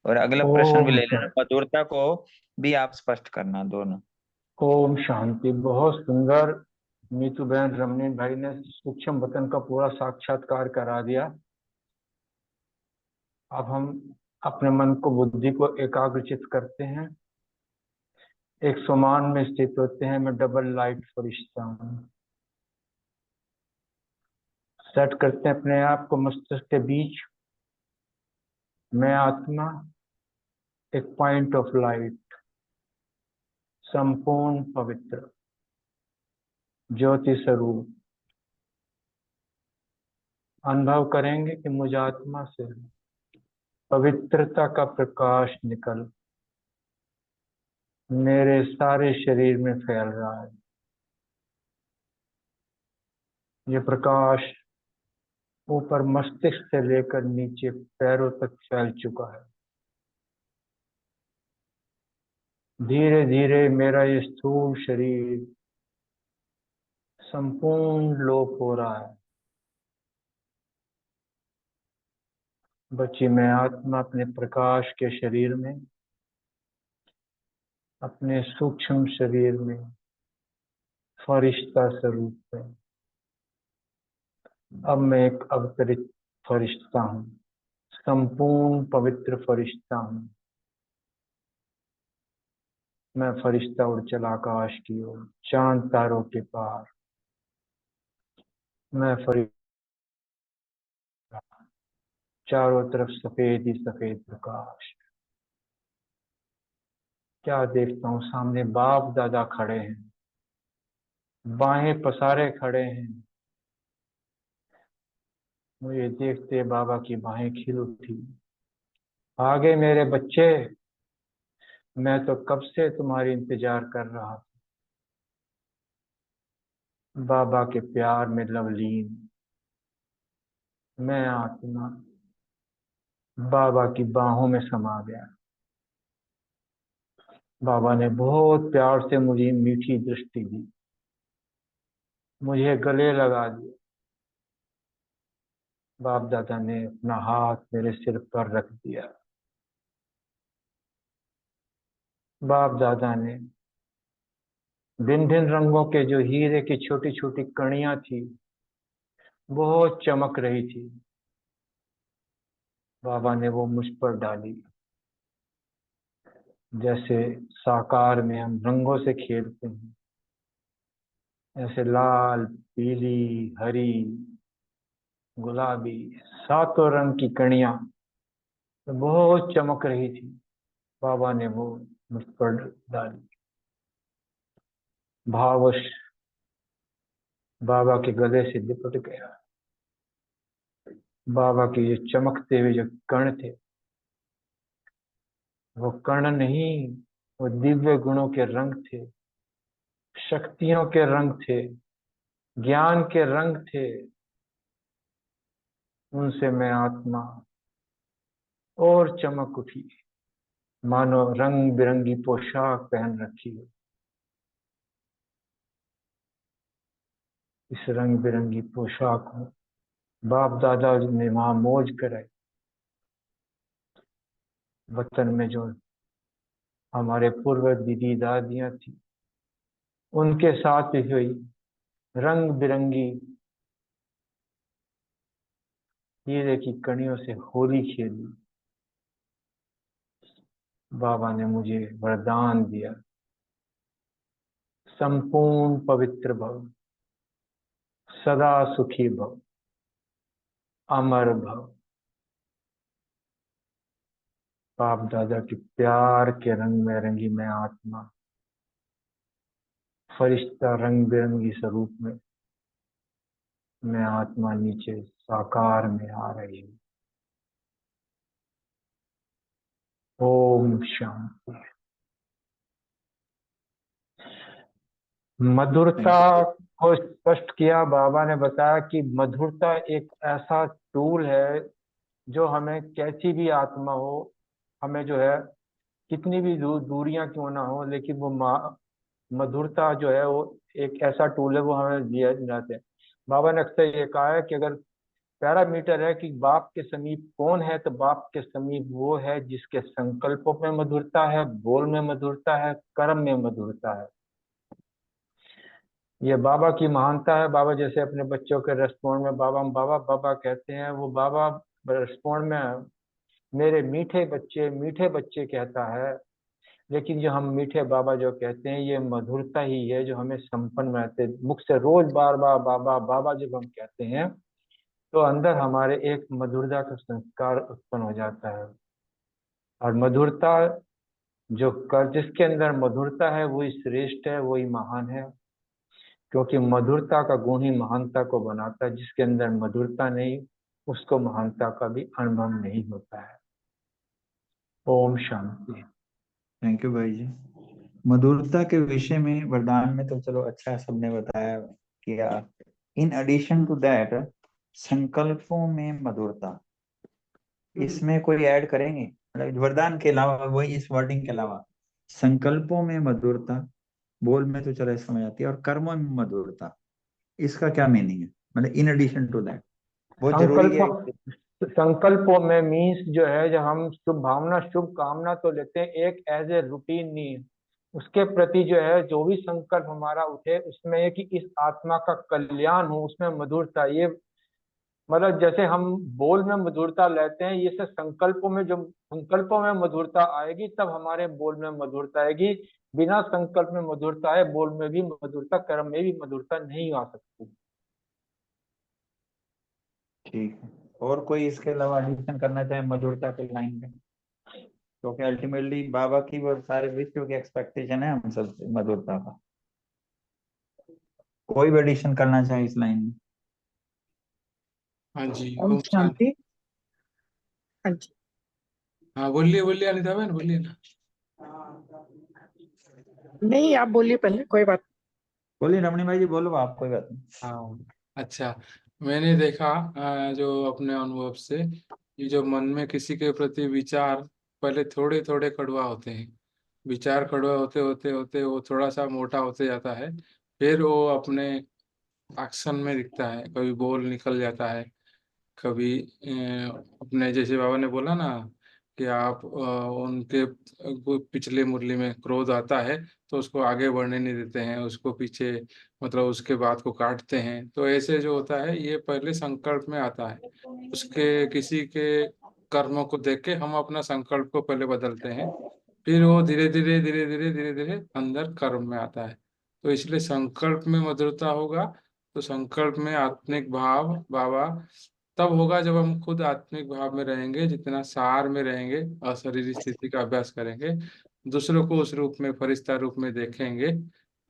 और अगला प्रश्न भी ओम ले लेना, मधुरता को भी आप स्पष्ट करना दोनों। ओम शांति। बहुत सुंदर। नीतू बहन रमनीत भाई ने सूक्ष्म वतन का पूरा साक्षात्कार करा दिया। अब हम अपने मन को, बुद्धि को एकाग्रचित करते हैं, एक समान में स्थित होते हैं। मैं डबल लाइट फरिश्ता हूँ। सेट करते हैं अपने आप को मस्तिष्क के बीच। मैं आत्मा, एक पॉइंट ऑफ लाइट, संपूर्ण पवित्र ज्योति स्वरूप। अनुभव करेंगे कि मुझ आत्मा से पवित्रता का प्रकाश निकल मेरे सारे शरीर में फैल रहा है। ये प्रकाश ऊपर मस्तिष्क से लेकर नीचे पैरों तक फैल चुका है। धीरे धीरे मेरा ये स्थूल शरीर संपूर्ण लोप हो रहा है। बच्ची मैं आत्मा अपने प्रकाश के शरीर में, अपने सूक्ष्म शरीर में फरिश्ता स्वरूप है। अब मैं एक अवतरित फरिश्ता हूँ, संपूर्ण पवित्र फरिश्ता हूँ। मैं फरिश्ता उड़ चला आकाश की ओर, चांद तारों के पार। मैं फरिश्ता, चारों तरफ सफेद ही सफेद प्रकाश। क्या देखता हूँ, सामने बाप दादा खड़े हैं, बाहें पसारे खड़े हैं। मुझे देखते बाबा की बाहें खिल उठी। आगे मेरे बच्चे, मैं तो कब से तुम्हारी इंतजार कर रहा था। बाबा के प्यार में लवलीन मैं आत्मा बाबा की बाहों में समा गया। बाबा ने बहुत प्यार से मुझे मीठी दृष्टि दी, मुझे गले लगा दिया। बाप दादा ने अपना हाथ मेरे सिर पर रख दिया। बाप दादा ने भिन्न भिन्न रंगों के जो हीरे की छोटी छोटी कणियां थी, बहुत चमक रही थी, बाबा ने वो मुझ पर डाली। जैसे साकार में हम रंगों से खेलते हैं, ऐसे लाल, पीली, हरी, गुलाबी, सातों रंग की कणियां बहुत चमक रही थी। बाबा ने वो मुझ पर डाली। भावश बाबा के गले से लिपट गया। बाबा के ये चमकते हुए जो कण थे, वो कण नहीं, वो दिव्य गुणों के रंग थे, शक्तियों के रंग थे, ज्ञान के रंग थे। उनसे मैं आत्मा और चमक उठी, मानो रंग बिरंगी पोशाक पहन रखी हो। इस रंग बिरंगी पोशाक में बाप दादा ने वहां मौज कराई। वतन में जो हमारे पूर्व दीदी दादियां थी, उनके साथ भी हुई रंग बिरंगी हीरे की कणियों से होली खेली। बाबा ने मुझे वरदान दिया, संपूर्ण पवित्र भव, सदा सुखी भव, अमर भव। बाप दादा के प्यार के रंग में रंगी मैं आत्मा, फरिश्ता रंग बिरंगी स्वरूप में मैं आत्मा नीचे साकार में आ रही हूँ। ओम शांति। मधुरता को स्पष्ट किया। बाबा ने बताया कि मधुरता एक ऐसा टूल है जो हमें कैसी भी आत्मा हो, हमें जो है कितनी भी दूरियां क्यों ना हो, लेकिन वो मधुरता जो है वो एक ऐसा टूल है, वो हमें दिया जाते हैं। बाबा ने अक्सर ये कहा है कि अगर पैरामीटर है कि बाप के समीप कौन है, तो बाप के समीप वो है जिसके संकल्पों में मधुरता है, बोल में मधुरता है, कर्म में मधुरता है। ये बाबा की महानता है। बाबा जैसे अपने बच्चों के रेस्पॉन्ड में बाबा बाबा बाबा कहते हैं, वो बाबा रेस्पॉन्ड में मीठे बच्चे कहता है। लेकिन जो हम मीठे बाबा जो कहते हैं, ये मधुरता ही है जो हमें संपन्न बनाते। मुख से रोज बार बार बाबा बाबा जब हम कहते हैं, तो अंदर हमारे एक मधुरता का संस्कार उत्पन्न हो जाता है। और मधुरता जिसके अंदर मधुरता है वही श्रेष्ठ है, वही महान है। क्योंकि मधुरता का गुण ही महानता को बनाता है। जिसके अंदर मधुरता नहीं, उसको महानता का भी अनुभव नहीं होता है। ओम शांति। थैंक यू भाई जी। मधुरता के विषय में वरदान में तो चलो अच्छा सबने बताया किया। इन एडिशन टू दैट, संकल्पों में मधुरता, इसमें कोई ऐड करेंगे? मतलब वरदान के अलावा, वही इस वर्डिंग के अलावा, संकल्पों में मधुरता, बोल में तो चलो समझ आती है, और कर्मों में मधुरता, इसका क्या मीनिंग है? मतलब इन एडिशन टू दैट बहुत जरूरी है। संकल्पों में मीन्स जो है, जब हम शुभ कामना तो लेते हैं एक एज ए रूटीन नीड, उसके प्रति जो है जो भी संकल्प हमारा उठे, उसमें है कि इस आत्मा का कल्याण हो, उसमें मधुरता। ये मतलब जैसे हम बोल में मधुरता लेते हैं, ये से संकल्पों में मधुरता आएगी, तब हमारे बोल में मधुरता आएगी। बिना संकल्प में मधुरता है, बोल में भी मधुरता, कर्म में भी मधुरता नहीं आ सकती। ठीक है। और कोई इसके अलावा एडिशन करना चाहे मधुरता के लाइन में? क्योंकि अल्टीमेटली बाबा की वो सारे विश्व की एक्सपेक्टेशन है हम सब से मधुरता का। कोई भी एडिशन करना चाहे इस लाइन में? हाँ जी, ओम ओम शांति। शांति। हाँ जी। हाँ बोलिए बोलिए अनिता बहन, बोलिए ना। नहीं, आप बोलिए पहले, कोई बात। बोलिए रमणी भाई जी, बोलो आप, कोई बात नहीं। हाँ अच्छा, मैंने देखा जो अपने अनुभव से ये जो मन में किसी के प्रति विचार पहले थोड़े थोड़े कड़वा होते हैं, विचार कड़वा होते होते होते वो थोड़ा सा मोटा होते जाता है, फिर वो अपने एक्शन में दिखता है, कभी बोल निकल जाता है, कभी अपने जैसे बाबा ने बोला ना कि आप उनके पिछले मुरली में क्रोध आता है तो उसको आगे बढ़ने नहीं देते हैं, उसको पीछे मतलब उसके बात को काटते हैं। तो ऐसे जो होता है ये पहले संकल्प में आता है, उसके किसी के कर्मों को देख के हम अपना संकल्प को पहले बदलते हैं, फिर वो धीरे धीरे धीरे धीरे धीरे धीरे अंदर कर्म में आता है। तो इसलिए संकल्प में मधुरता होगा, तो संकल्प में आत्मिक भाव बाबा तब होगा जब हम खुद आत्मिक भाव में रहेंगे, जितना सार में रहेंगे, अशरीरी स्थिति का अभ्यास करेंगे, दूसरों को उस रूप में फरिश्ता रूप में देखेंगे,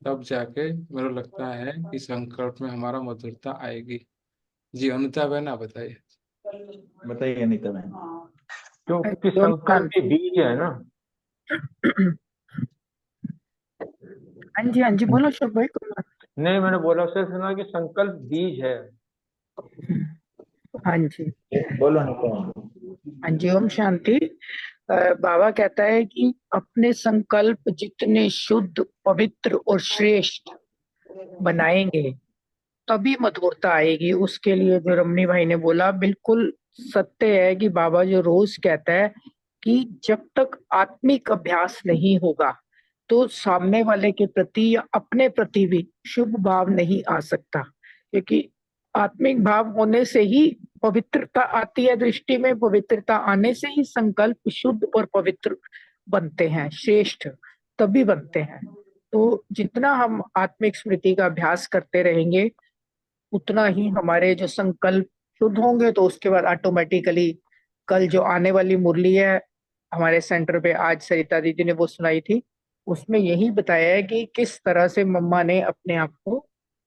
तब जाके मेरे को लगता है कि संकल्प में हमारा मधुरता आएगी। जी अनिता बहन आप बताइए। बताइए अनिता बहन। क्योंकि ओम संकल्प ही शांति। बीज है ना। हाँ जी बोलो अशोक भाई कोई बात नहीं, मैंने बोला उससे सुना कि संकल्प बीज है। नहीं। हाँ जी बोलो अनिता बहन। हाँ जी ओम शांति। बाबा कहता है कि अपने संकल्प जितने शुद्ध पवित्र और श्रेष्ठ बनाएंगे तभी मधुरता आएगी। उसके लिए जो रमनी भाई ने बोला बिल्कुल सत्य है कि बाबा जो रोज कहता है कि जब तक आत्मिक अभ्यास नहीं होगा तो सामने वाले के प्रति या अपने प्रति भी शुभ भाव नहीं आ सकता, क्योंकि आत्मिक भाव होने से ही पवित्रता आती है। दृष्टि में पवित्रता आने से ही संकल्प शुद्ध और पवित्र बनते हैं, श्रेष्ठ तभी बनते हैं। तो जितना हम आत्मिक स्मृति का अभ्यास करते रहेंगे उतना ही हमारे जो संकल्प शुद्ध होंगे, तो उसके बाद ऑटोमेटिकली कल जो आने वाली मुरली है हमारे सेंटर पे आज सरिता दीदी ने वो सुनाई थी, उसमें यही बताया है कि किस तरह से मम्मा ने अपने आप को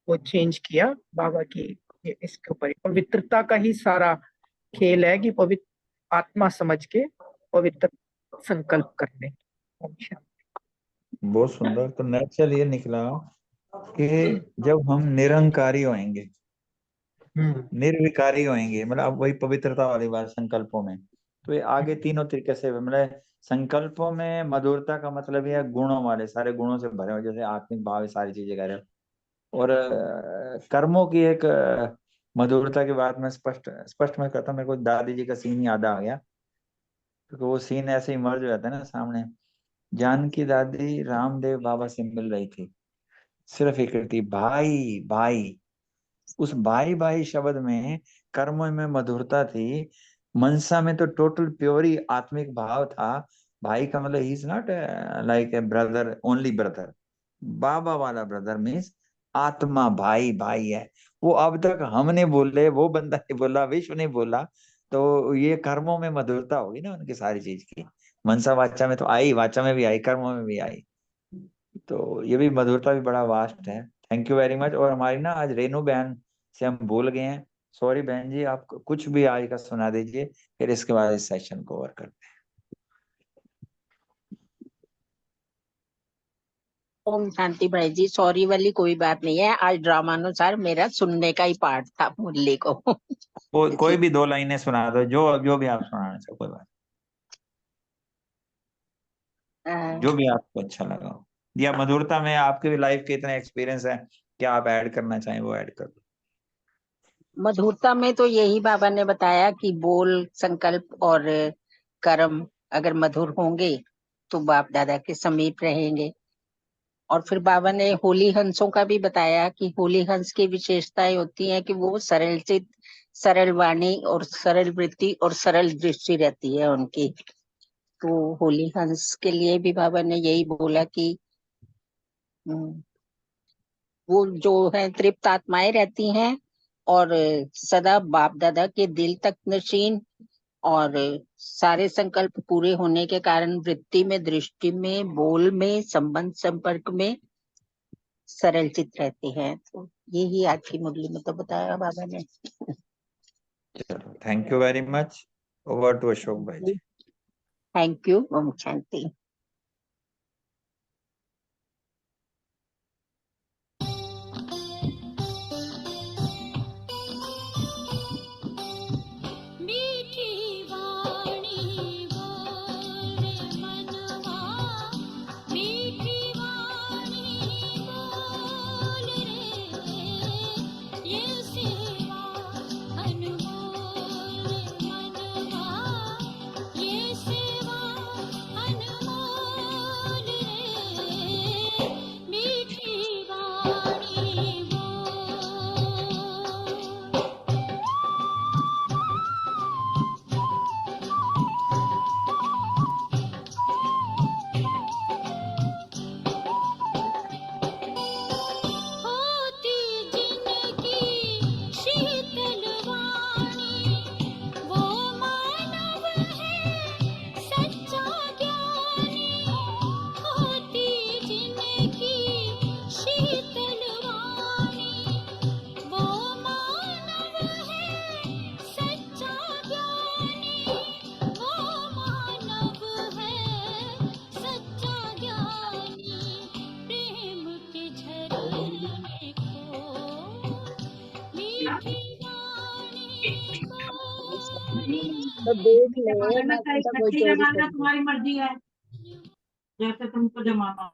वो चेंज किया। बाबा की इसके ऊपर पवित्रता का ही सारा खेल है कि पवित्र आत्मा समझ के पवित्र संकल्प करने। बहुत सुंदर। तो नेचुरल ये निकला कि जब हम निरंकारी होंगे, निर्विकारी होंगे, मतलब अब वही पवित्रता वाली बात संकल्पों में, तो ये आगे तीनों तरीके से मतलब संकल्पों में मधुरता का मतलब ये है गुणों वाले, सारे गुणों से भरे हो, जैसे आत्मिक भाव सारी चीजें कह रहे हो। और कर्मों की एक मधुरता की बात मैं स्पष्ट स्पष्ट में करता हूँ। मेरे को दादी जी का सीन याद आ गया, क्योंकि वो सीन ऐसे इमर्ज हो जाता है ना सामने। जानकी दादी रामदेव बाबा से मिल रही थी, सिर्फ एक थी भाई भाई। उस भाई भाई शब्द में कर्म में मधुरता थी, मनसा में तो टोटल प्योर ही आत्मिक भाव था। भाई का मतलब ही is not like a brother, only brother. बाबा वाला ब्रदर मीन्स आत्मा भाई भाई है। वो अब तक हमने बोले, वो बंदा नहीं बोला, विश्व ने बोला, तो ये कर्मों में मधुरता होगी ना उनकी सारी चीज की। मनसा वाचा में तो आई, वाचा में भी आई, कर्मों में भी आई। तो ये भी मधुरता भी बड़ा वास्ट है। Thank you very much. और हमारी ना आज रेनू बहन से हम भूल गए हैं, सॉरी बहन जी। आप कुछ भी आज का सुना दीजिए, फिर इसके बाद इस सेशन को ओवर करते हैं। ओम शांति भाई जी, सॉरी वाली कोई बात नहीं है, आज ड्रामानुसार मेरा सुनने का ही पार्ट था मुरली को। कोई भी दो लाइनें सुना दो, जो जो भी आप सुनाना चाहो, कोई बात, जो भी आपको अच्छा लगा हो। या मधुरता में आपके भी लाइफ के इतने एक्सपीरियंस है, क्या आप ऐड करना चाहें वो ऐड कर दो। मधुरता में तो यही बाबा ने बताया कि बोल, संकल्प और कर्म अगर मधुर होंगे तो बाप दादा के समीप रहेंगे। और फिर बाबा ने होली हंसों का भी बताया कि होली हंस की विशेषताएं होती हैं कि वो सरल चित, सरल वाणी और सरल वृत्ति और सरल दृष्टि रहती है उनकी। तो होली हंस के लिए भी बाबा ने यही बोला कि वो जो है तृप्त आत्माएं रहती हैं और सदा बाप दादा के दिल तक नशीन, और सारे संकल्प पूरे होने के कारण वृत्ति में, दृष्टि में, बोल में, संबंध संपर्क में सरल चित रहते हैं। तो यही आज की मुरली में तो बताया बाबा ने। चलो, thank you very much. Over to Ashok भाई जी। Thank you. ओम शांति। मीठी तो देख ले, जमाना मैं चाहे कैसा कोई इकट्ठी चोरी जमाना कर तुम्हारी मर्जी है, जैसे तुमको जमाना